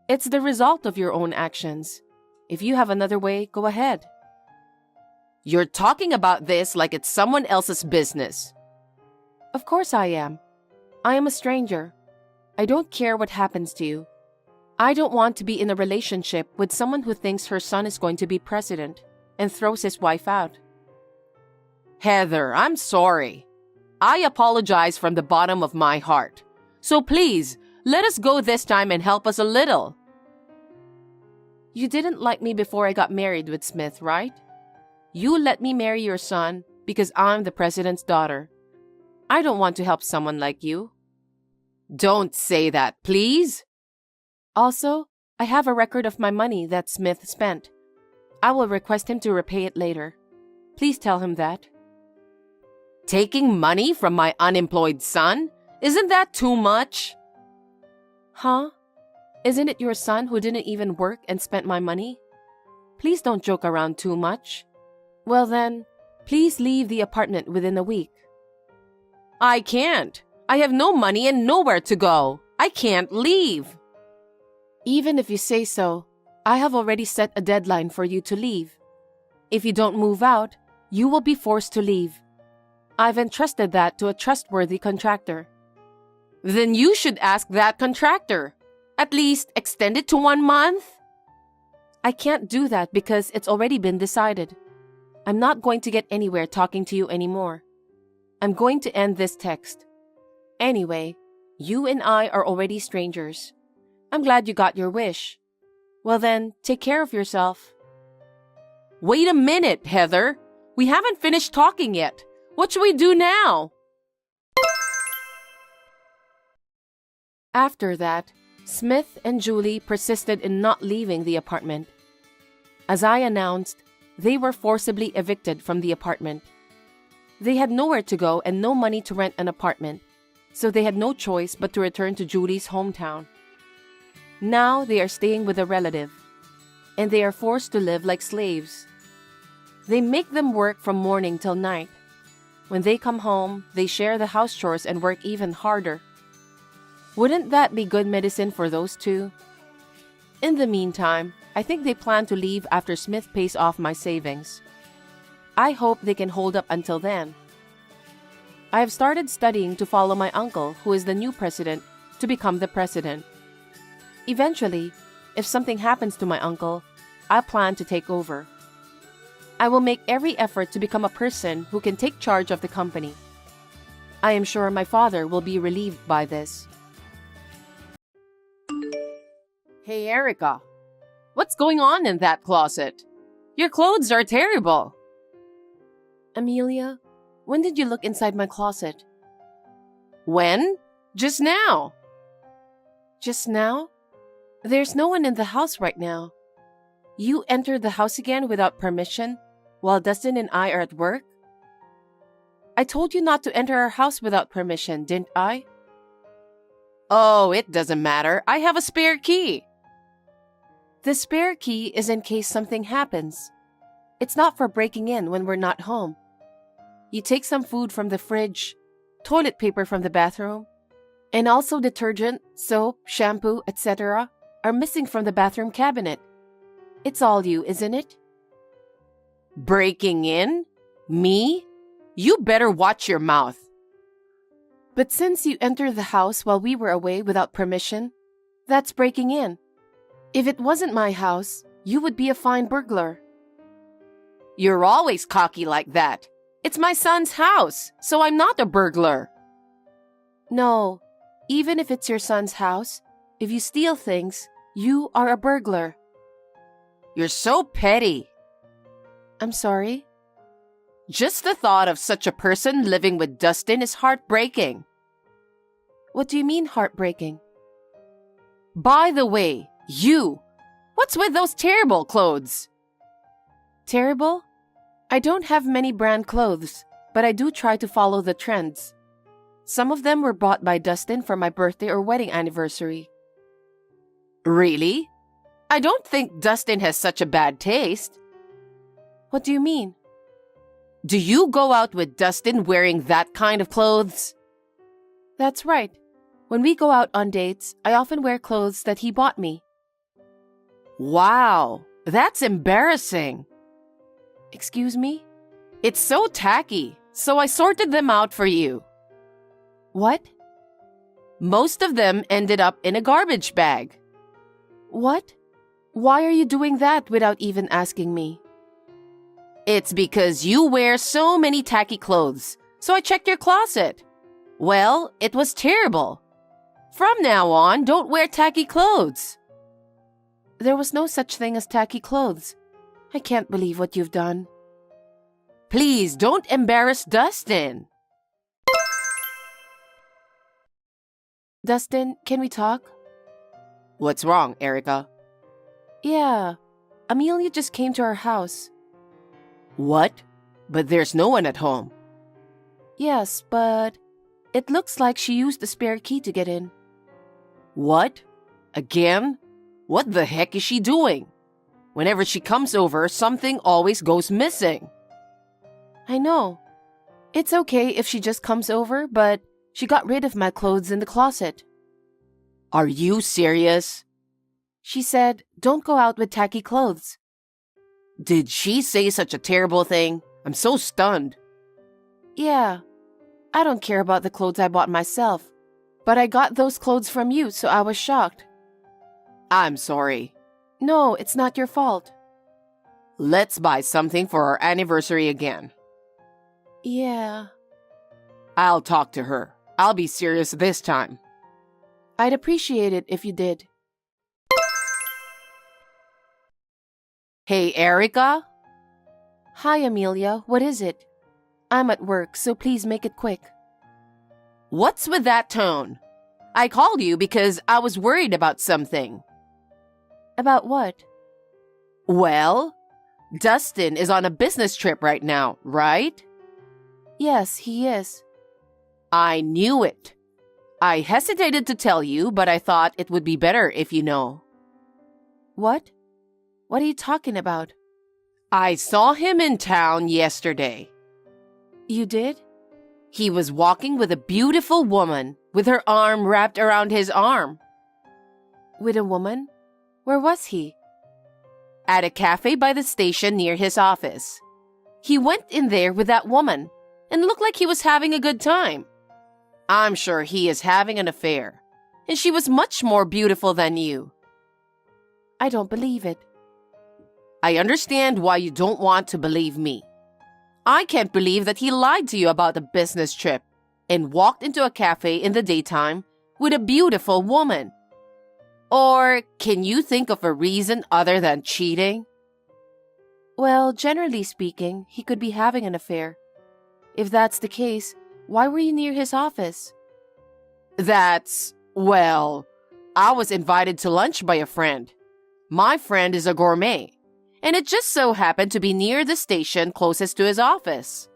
[SPEAKER 2] It's the result of your own actions. If you have another way, go ahead.
[SPEAKER 1] You're talking about this like it's someone else's business.
[SPEAKER 2] Of course I am. I am a stranger. I don't care what happens to you. I don't want to be in a relationship with someone who thinks her son is going to be president and throws his wife out.
[SPEAKER 1] Heather, I'm sorry. I apologize from the bottom of my heart. So please, let us go this time and help us a little.
[SPEAKER 2] You didn't like me before I got married with Smith, right? You let me marry your son because I'm the president's daughter. I don't want to help someone like you.
[SPEAKER 1] Don't say that, please.
[SPEAKER 2] Also, I have a record of my money that Smith spent. I will request him to repay it later. Please tell him that.
[SPEAKER 1] Taking money from my unemployed son? Isn't that too much?
[SPEAKER 2] Huh? Isn't it your son who didn't even work and spent my money? Please don't joke around too much. Well then, please leave the apartment within a week.
[SPEAKER 1] I can't. I have no money and nowhere to go. I can't leave.
[SPEAKER 2] Even if you say so, I have already set a deadline for you to leave. If you don't move out, you will be forced to leave. I've entrusted that to a trustworthy contractor.
[SPEAKER 1] Then you should ask that contractor. At least extend it to 1 month.
[SPEAKER 2] I can't do that because it's already been decided. I'm not going to get anywhere talking to you anymore. I'm going to end this text. Anyway, you and I are already strangers. I'm glad you got your wish. Well then, take care of yourself.
[SPEAKER 1] Wait a minute, Heather. We haven't finished talking yet. What should we do now?
[SPEAKER 2] After that, Smith and Julie persisted in not leaving the apartment. As I announced, they were forcibly evicted from the apartment. They had nowhere to go and no money to rent an apartment, so they had no choice but to return to Julie's hometown. Now they are staying with a relative, and they are forced to live like slaves. They make them work from morning till night. When they come home, they share the house chores and work even harder. Wouldn't that be good medicine for those two? In the meantime, I think they plan to leave after Smith pays off my savings. I hope they can hold up until then. I have started studying to follow my uncle, who is the new president, to become the president. Eventually, if something happens to my uncle, I plan to take over. I will make every effort to become a person who can take charge of the company. I am sure my father will be relieved by this.
[SPEAKER 1] Hey, Erica. What's going on in that closet? Your clothes are terrible.
[SPEAKER 2] Amelia, when did you look inside my closet?
[SPEAKER 1] When? Just now.
[SPEAKER 2] Just now? There's no one in the house right now. You entered the house again without permission, while Dustin and I are at work? I told you not to enter our house without permission, didn't I?
[SPEAKER 1] Oh, it doesn't matter. I have a spare key.
[SPEAKER 2] The spare key is in case something happens. It's not for breaking in when we're not home. You take some food from the fridge, toilet paper from the bathroom, and also detergent, soap, shampoo, etc. are missing from the bathroom cabinet. It's all you, isn't it?
[SPEAKER 1] Breaking in? Me? You better watch your mouth.
[SPEAKER 2] But since you entered the house while we were away without permission, that's breaking in. If it wasn't my house, you would be a fine burglar.
[SPEAKER 1] You're always cocky like that. It's my son's house, so I'm not a burglar.
[SPEAKER 2] No, even if it's your son's house, if you steal things, you are a burglar.
[SPEAKER 1] You're so petty.
[SPEAKER 2] I'm sorry?
[SPEAKER 1] Just the thought of such a person living with Dustin is heartbreaking.
[SPEAKER 2] What do you mean heartbreaking?
[SPEAKER 1] By the way, what's with those terrible clothes?
[SPEAKER 2] Terrible? I don't have many brand clothes, but I do try to follow the trends. Some of them were bought by Dustin for my birthday or wedding anniversary.
[SPEAKER 1] Really? I don't think Dustin has such a bad taste.
[SPEAKER 2] What do you mean?
[SPEAKER 1] Do you go out with Dustin wearing that kind of clothes?
[SPEAKER 2] That's right. When we go out on dates, I often wear clothes that he bought me.
[SPEAKER 1] Wow, that's embarrassing.
[SPEAKER 2] Excuse me?
[SPEAKER 1] It's so tacky, so I sorted them out for you.
[SPEAKER 2] What?
[SPEAKER 1] Most of them ended up in a garbage bag.
[SPEAKER 2] What? Why are you doing that without even asking me?
[SPEAKER 1] It's because you wear so many tacky clothes, so I checked your closet. Well, it was terrible. From now on, don't wear tacky clothes.
[SPEAKER 2] There was no such thing as tacky clothes. I can't believe what you've done.
[SPEAKER 1] Please don't embarrass Dustin.
[SPEAKER 2] Dustin, can we talk?
[SPEAKER 1] What's wrong, Erica?
[SPEAKER 2] Yeah, Amelia just came to our house.
[SPEAKER 1] What? But there's no one at home.
[SPEAKER 2] Yes, but it looks like she used the spare key to get in.
[SPEAKER 1] What? Again? What the heck is she doing? Whenever she comes over, something always goes missing.
[SPEAKER 2] I know. It's okay if she just comes over, but she got rid of my clothes in the closet.
[SPEAKER 1] Are you serious?
[SPEAKER 2] She said, don't go out with tacky clothes.
[SPEAKER 1] Did she say such a terrible thing? I'm so stunned.
[SPEAKER 2] Yeah, I don't care about the clothes I bought myself, but I got those clothes from you, so I was shocked.
[SPEAKER 1] I'm sorry.
[SPEAKER 2] No, it's not your fault.
[SPEAKER 1] Let's buy something for our anniversary again.
[SPEAKER 2] Yeah.
[SPEAKER 1] I'll talk to her. I'll be serious this time.
[SPEAKER 2] I'd appreciate it if you did.
[SPEAKER 1] Hey, Erica?
[SPEAKER 2] Hi, Amelia. What is it? I'm at work, so please make it quick.
[SPEAKER 1] What's with that tone? I called you because I was worried about something.
[SPEAKER 2] About what?
[SPEAKER 1] Well, Dustin is on a business trip right now, right?
[SPEAKER 2] Yes, he is.
[SPEAKER 1] I knew it. I hesitated to tell you, but I thought it would be better if you know.
[SPEAKER 2] What? What are you talking about?
[SPEAKER 1] I saw him in town yesterday.
[SPEAKER 2] You did?
[SPEAKER 1] He was walking with a beautiful woman with her arm wrapped around his arm.
[SPEAKER 2] With a woman? Where was he?
[SPEAKER 1] At a cafe by the station near his office. He went in there with that woman and looked like he was having a good time. I'm sure he is having an affair, and she was much more beautiful than you.
[SPEAKER 2] I don't believe it.
[SPEAKER 1] I understand why you don't want to believe me. I can't believe that he lied to you about the business trip and walked into a cafe in the daytime with a beautiful woman. Or can you think of a reason other than cheating?
[SPEAKER 2] Well, generally speaking, he could be having an affair. If that's the case, why were you near his office?
[SPEAKER 1] Well, I was invited to lunch by a friend. My friend is a gourmet, and it just so happened to be near the station closest to his office.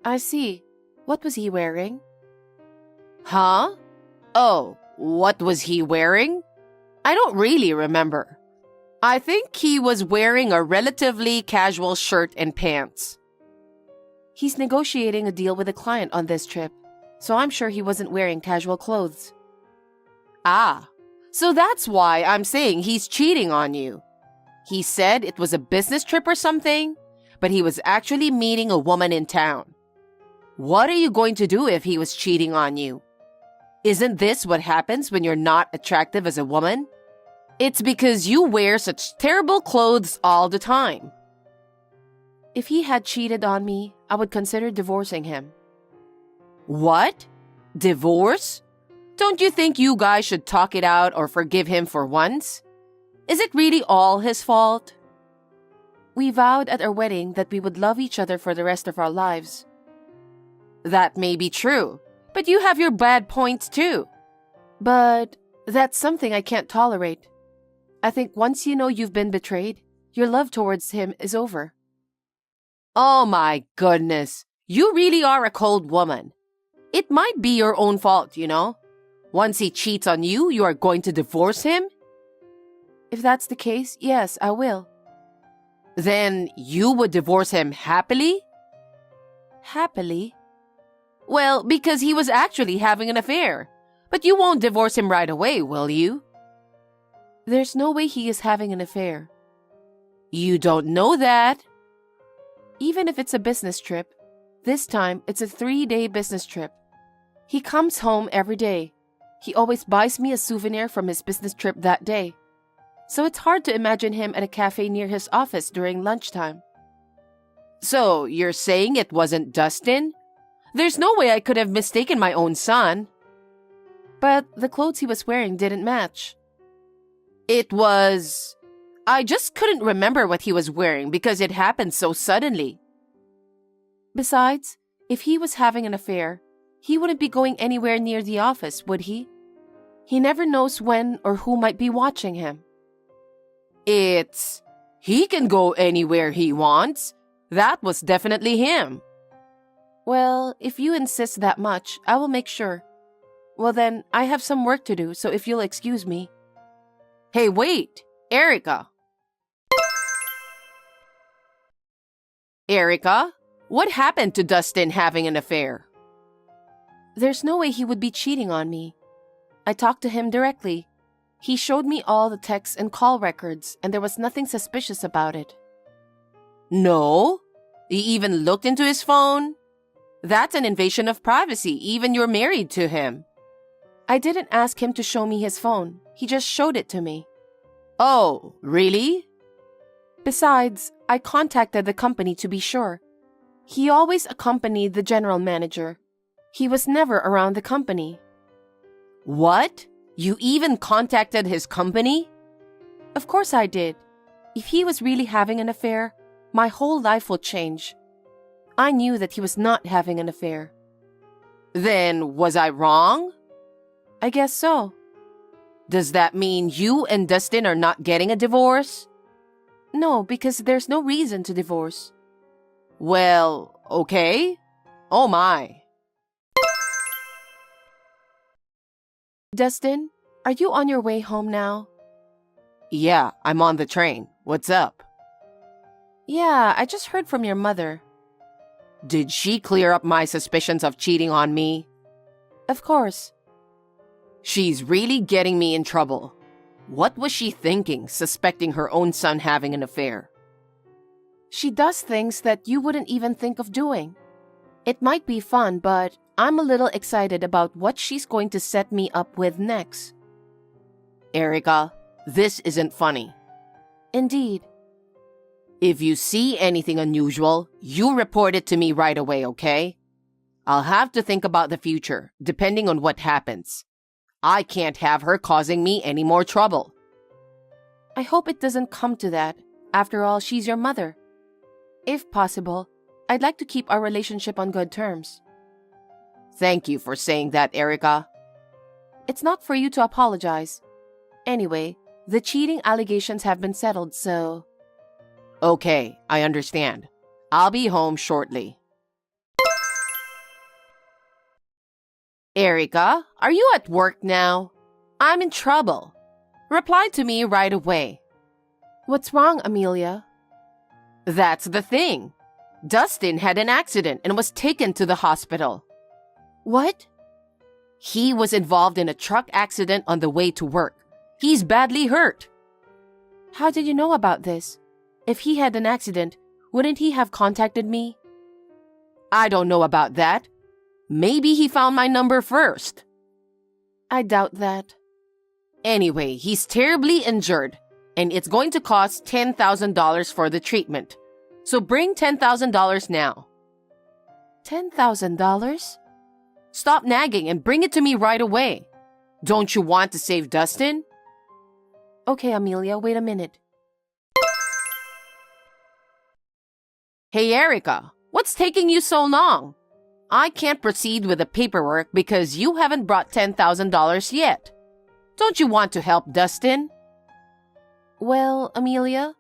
[SPEAKER 2] I see. What was he wearing?
[SPEAKER 1] Huh? Oh, what was he wearing? I don't really remember. I think he was wearing a relatively casual shirt and pants.
[SPEAKER 2] He's negotiating a deal with a client on this trip, so I'm sure he wasn't wearing casual clothes.
[SPEAKER 1] Ah, so that's why I'm saying he's cheating on you. He said it was a business trip or something, but he was actually meeting a woman in town. What are you going to do if he was cheating on you? Isn't this what happens when you're not attractive as a woman? It's because you wear such terrible clothes all the time.
[SPEAKER 2] If he had cheated on me, I would consider divorcing him.
[SPEAKER 1] What? Divorce? Don't you think you guys should talk it out or forgive him for once? Is it really all his fault?
[SPEAKER 2] We vowed at our wedding that we would love each other for the rest of our lives.
[SPEAKER 1] That may be true, but you have your bad points too.
[SPEAKER 2] But that's something I can't tolerate. I think once you know you've been betrayed, your love towards him is over.
[SPEAKER 1] Oh my goodness, you really are a cold woman. It might be your own fault, you know. Once he cheats on you, you are going to divorce him?
[SPEAKER 2] If that's the case, yes, I will.
[SPEAKER 1] Then you would divorce him happily?
[SPEAKER 2] Happily?
[SPEAKER 1] Well, because he was actually having an affair. But you won't divorce him right away, will you?
[SPEAKER 2] There's no way he is having an affair.
[SPEAKER 1] You don't know that.
[SPEAKER 2] Even if it's a business trip, this time it's a 3-day business trip. He comes home every day. He always buys me a souvenir from his business trip that day. So it's hard to imagine him at a cafe near his office during lunchtime.
[SPEAKER 1] So you're saying it wasn't Dustin? There's no way I could have mistaken my own son.
[SPEAKER 2] But the clothes he was wearing didn't match.
[SPEAKER 1] I just couldn't remember what he was wearing because it happened so suddenly.
[SPEAKER 2] Besides, if he was having an affair, he wouldn't be going anywhere near the office, would he? He never knows when or who might be watching him.
[SPEAKER 1] He can go anywhere he wants. That was definitely him.
[SPEAKER 2] Well, if you insist that much, I will make sure. Well then, I have some work to do, so if you'll excuse me.
[SPEAKER 1] Hey, wait, Erica. Erica, what happened to Dustin having an affair?
[SPEAKER 2] There's no way he would be cheating on me. I talked to him directly. He showed me all the texts and call records, and there was nothing suspicious about it.
[SPEAKER 1] No. You even looked into his phone? That's an invasion of privacy, even you're married to him.
[SPEAKER 2] I didn't ask him to show me his phone. He just showed it to me.
[SPEAKER 1] Oh, really?
[SPEAKER 2] Besides, I contacted the company to be sure. He always accompanied the general manager. He was never around the company.
[SPEAKER 1] What? You even contacted his company?
[SPEAKER 2] Of course I did. If he was really having an affair, my whole life will change. I knew that he was not having an affair.
[SPEAKER 1] Then, was I wrong?
[SPEAKER 2] I guess so.
[SPEAKER 1] Does that mean you and Dustin are not getting a divorce?
[SPEAKER 2] No, because there's no reason to divorce.
[SPEAKER 1] Well, okay. Oh my.
[SPEAKER 2] Dustin, are you on your way home now?
[SPEAKER 1] Yeah, I'm on the train. What's up?
[SPEAKER 2] Yeah, I just heard from your mother.
[SPEAKER 1] Did she clear up my suspicions of cheating on me?
[SPEAKER 2] Of course.
[SPEAKER 1] She's really getting me in trouble. What was she thinking, suspecting her own son having an affair?
[SPEAKER 2] She does things that you wouldn't even think of doing. It might be fun, but I'm a little excited about what she's going to set me up with next.
[SPEAKER 1] Erica, this isn't funny.
[SPEAKER 2] Indeed.
[SPEAKER 1] If you see anything unusual, you report it to me right away, okay? I'll have to think about the future, depending on what happens. I can't have her causing me any more trouble.
[SPEAKER 2] I hope it doesn't come to that. After all, she's your mother. If possible, I'd like to keep our relationship on good terms.
[SPEAKER 1] Thank you for saying that, Erica.
[SPEAKER 2] It's not for you to apologize. Anyway, the cheating allegations have been settled, so...
[SPEAKER 1] Okay, I understand. I'll be home shortly. Erica, are you at work now? I'm in trouble. Reply to me right away.
[SPEAKER 2] What's wrong, Amelia?
[SPEAKER 1] That's the thing. Dustin had an accident and was taken to the hospital.
[SPEAKER 2] What?
[SPEAKER 1] He was involved in a truck accident on the way to work. He's badly hurt.
[SPEAKER 2] How did you know about this? If he had an accident, wouldn't he have contacted me?
[SPEAKER 1] I don't know about that. Maybe he found my number first.
[SPEAKER 2] I doubt that.
[SPEAKER 1] Anyway, he's terribly injured, and it's going to cost $10,000 for the treatment. So bring $10,000 now.
[SPEAKER 2] $10,000?
[SPEAKER 1] Stop nagging and bring it to me right away. Don't you want to save Dustin?
[SPEAKER 2] Okay, Amelia, wait a minute.
[SPEAKER 1] Hey, Erica, what's taking you so long? I can't proceed with the paperwork because you haven't brought $10,000 yet. Don't you want to help Dustin?
[SPEAKER 2] Well, Amelia?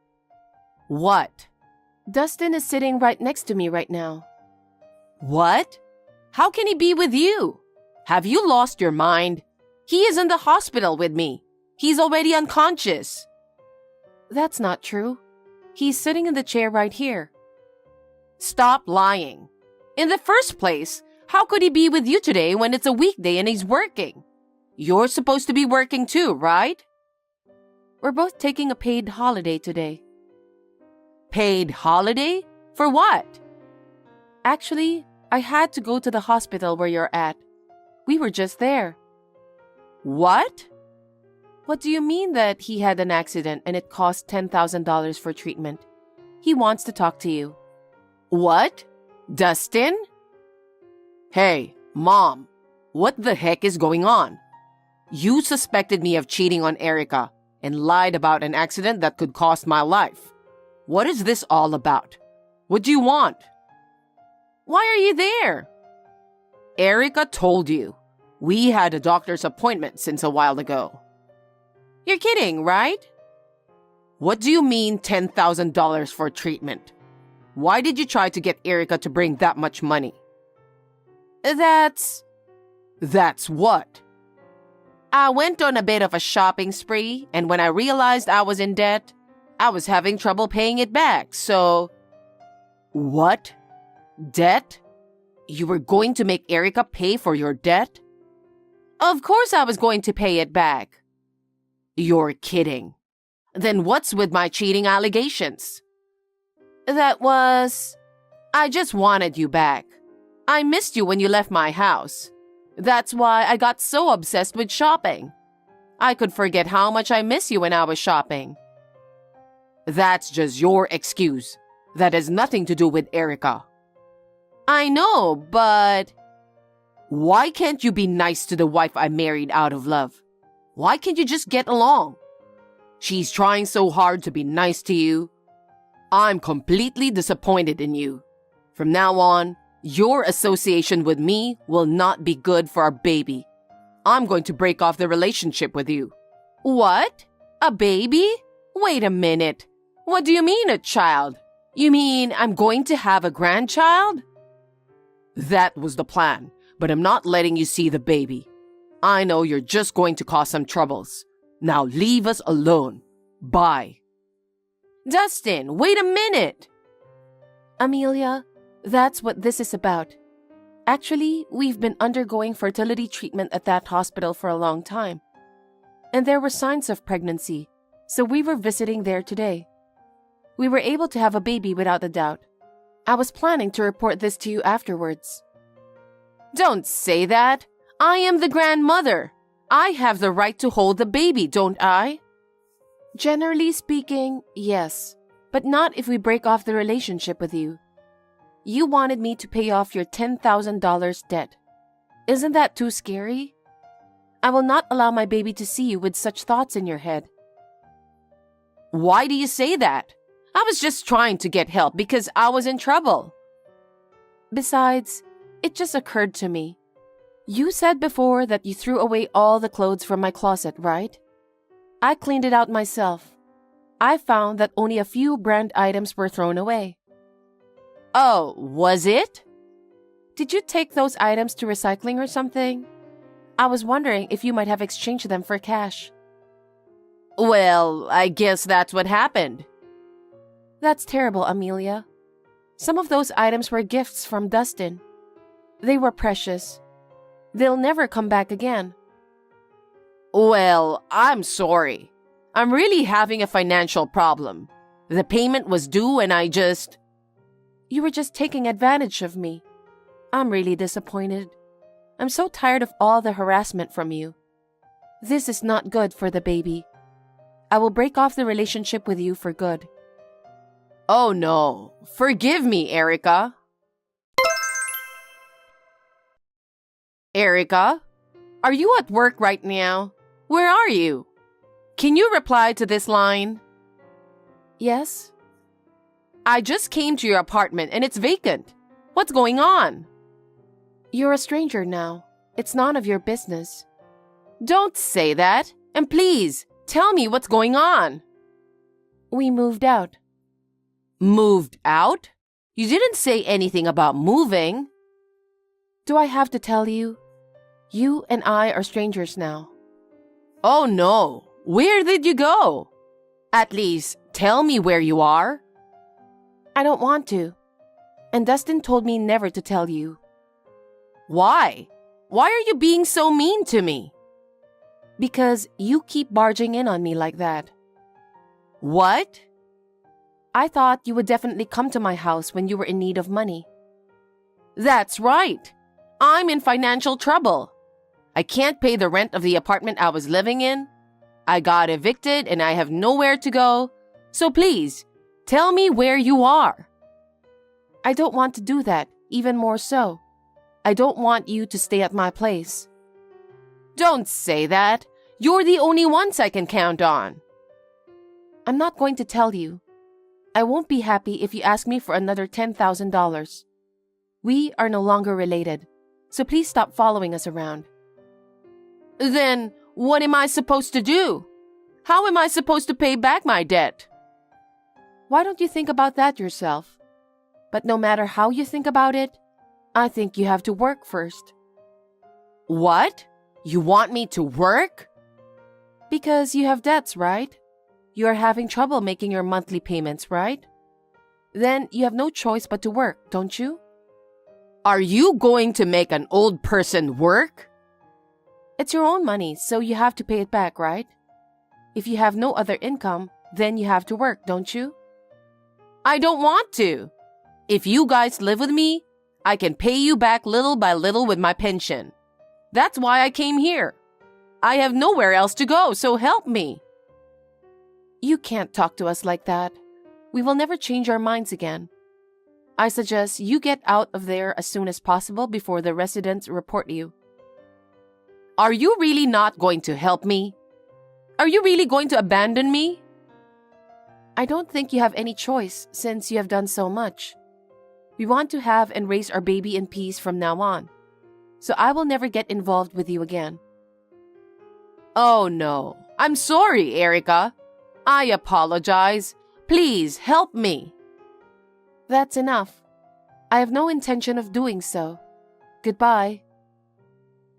[SPEAKER 1] What?
[SPEAKER 2] Dustin is sitting right next to me right now.
[SPEAKER 1] What? How can he be with you? Have you lost your mind? He is in the hospital with me. He's already unconscious.
[SPEAKER 2] That's not true. He's sitting in the chair right here.
[SPEAKER 1] Stop lying. In the first place, how could he be with you today when it's a weekday and he's working? You're supposed to be working too, right?
[SPEAKER 2] We're both taking a paid holiday today.
[SPEAKER 1] Paid holiday? For what?
[SPEAKER 2] Actually, I had to go to the hospital where you're at. We were just there.
[SPEAKER 1] What?
[SPEAKER 2] What do you mean that he had an accident and it cost $10,000 for treatment? He wants to talk to you.
[SPEAKER 1] What? Dustin? Hey, Mom, what the heck is going on? You suspected me of cheating on Erica and lied about an accident that could cost my life. What is this all about? What do you want? Why are you there? Erica told you. We had a doctor's appointment since a while ago. You're kidding, right? What do you mean $10,000 for treatment? Why did you try to get Erica to bring that much money? That's what? I went on a bit of a shopping spree, and when I realized I was in debt, I was having trouble paying it back, so... What? Debt? You were going to make Erica pay for your debt? Of course I was going to pay it back. You're kidding. Then what's with my cheating allegations? I just wanted you back. I missed you when you left my house. That's why I got so obsessed with shopping. I could forget how much I miss you when I was shopping. That's just your excuse. That has nothing to do with Erica. I know, but why can't you be nice to the wife I married out of love? Why can't you just get along? She's trying so hard to be nice to you. I'm completely disappointed in you. From now on, your association with me will not be good for our baby. I'm going to break off the relationship with you. What? A baby? Wait a minute. What do you mean, a child? You mean I'm going to have a grandchild? That was the plan, but I'm not letting you see the baby. I know you're just going to cause some troubles. Now leave us alone. Bye. Dustin, wait a minute.
[SPEAKER 2] Amelia, that's what this is about. Actually, we've been undergoing fertility treatment at that hospital for a long time. And there were signs of pregnancy, so we were visiting there today. We were able to have a baby without a doubt. I was planning to report this to you afterwards.
[SPEAKER 1] Don't say that. I am the grandmother. I have the right to hold the baby, don't I?
[SPEAKER 2] Generally speaking, yes, but not if we break off the relationship with you. You wanted me to pay off your $10,000 debt. Isn't that too scary? I will not allow my baby to see you with such thoughts in your head.
[SPEAKER 1] Why do you say that? I was just trying to get help because I was in trouble.
[SPEAKER 2] Besides, it just occurred to me. You said before that you threw away all the clothes from my closet, right? I cleaned it out myself. I found that only a few brand items were thrown away.
[SPEAKER 1] Oh, was it?
[SPEAKER 2] Did you take those items to recycling or something? I was wondering if you might have exchanged them for cash.
[SPEAKER 1] Well, I guess that's what happened.
[SPEAKER 2] That's terrible, Amelia. Some of those items were gifts from Dustin. They were precious. They'll never come back again.
[SPEAKER 1] Well, I'm sorry. I'm really having a financial problem. The payment was due and
[SPEAKER 2] You were just taking advantage of me. I'm really disappointed. I'm so tired of all the harassment from you. This is not good for the baby. I will break off the relationship with you for good.
[SPEAKER 1] Oh no. Forgive me, Erica. Erica, are you at work right now? Where are you? Can you reply to this line?
[SPEAKER 2] Yes?
[SPEAKER 1] I just came to your apartment and it's vacant. What's going on?
[SPEAKER 2] You're a stranger now. It's none of your business.
[SPEAKER 1] Don't say that. And please, tell me what's going on.
[SPEAKER 2] We moved out.
[SPEAKER 1] Moved out? You didn't say anything about moving.
[SPEAKER 2] Do I have to tell you? You and I are strangers now.
[SPEAKER 1] Oh no. Where did you go? At least, tell me where you are.
[SPEAKER 2] I don't want to. And Dustin told me never to tell you.
[SPEAKER 1] Why? Why are you being so mean to me?
[SPEAKER 2] Because you keep barging in on me like that.
[SPEAKER 1] What?
[SPEAKER 2] I thought you would definitely come to my house when you were in need of money.
[SPEAKER 1] That's right. I'm in financial trouble. I can't pay the rent of the apartment I was living in. I got evicted and I have nowhere to go. So please, tell me where you are.
[SPEAKER 2] I don't want to do that, even more so. I don't want you to stay at my place.
[SPEAKER 1] Don't say that. You're the only ones I can count on.
[SPEAKER 2] I'm not going to tell you. I won't be happy if you ask me for another $10,000. We are no longer related, so please stop following us around.
[SPEAKER 1] Then, what am I supposed to do? How am I supposed to pay back my debt?
[SPEAKER 2] Why don't you think about that yourself? But no matter how you think about it, I think you have to work first.
[SPEAKER 1] What? You want me to work?
[SPEAKER 2] Because you have debts, right? You are having trouble making your monthly payments, right? Then you have no choice but to work, don't you?
[SPEAKER 1] Are you going to make an old person work?
[SPEAKER 2] It's your own money, so you have to pay it back, right? If you have no other income, then you have to work, don't you?
[SPEAKER 1] I don't want to. If you guys live with me, I can pay you back little by little with my pension. That's why I came here. I have nowhere else to go, so help me.
[SPEAKER 2] You can't talk to us like that. We will never change our minds again. I suggest you get out of there as soon as possible before the residents report you.
[SPEAKER 1] Are you really not going to help me? Are you really going to abandon me?
[SPEAKER 2] I don't think you have any choice since you have done so much. We want to have and raise our baby in peace from now on, so I will never get involved with you again.
[SPEAKER 1] Oh no, I'm sorry, Erica. I apologize. Please help me.
[SPEAKER 2] That's enough. I have no intention of doing so. Goodbye.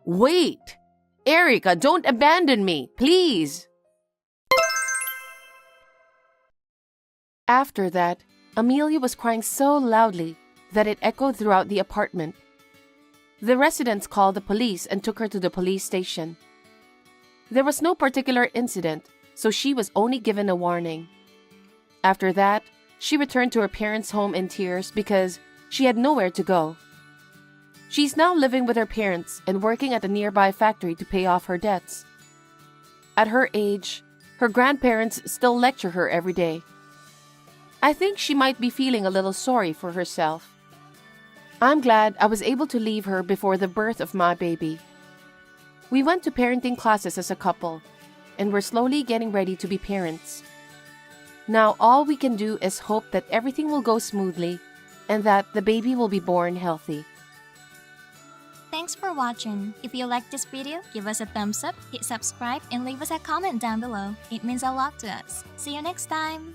[SPEAKER 1] Wait! Erica, don't abandon me, please!
[SPEAKER 2] After that, Amelia was crying so loudly that it echoed throughout the apartment. The residents called the police and took her to the police station. There was no particular incident, so she was only given a warning. After that, she returned to her parents' home in tears because she had nowhere to go. She's now living with her parents and working at a nearby factory to pay off her debts. At her age, her grandparents still lecture her every day. I think she might be feeling a little sorry for herself. I'm glad I was able to leave her before the birth of my baby. We went to parenting classes as a couple, and we're slowly getting ready to be parents. Now all we can do is hope that everything will go smoothly and that the baby will be born healthy.
[SPEAKER 3] Thanks for watching. If you liked this video, give us a thumbs up, hit subscribe, and leave us a comment down below. It means a lot to us. See you next time!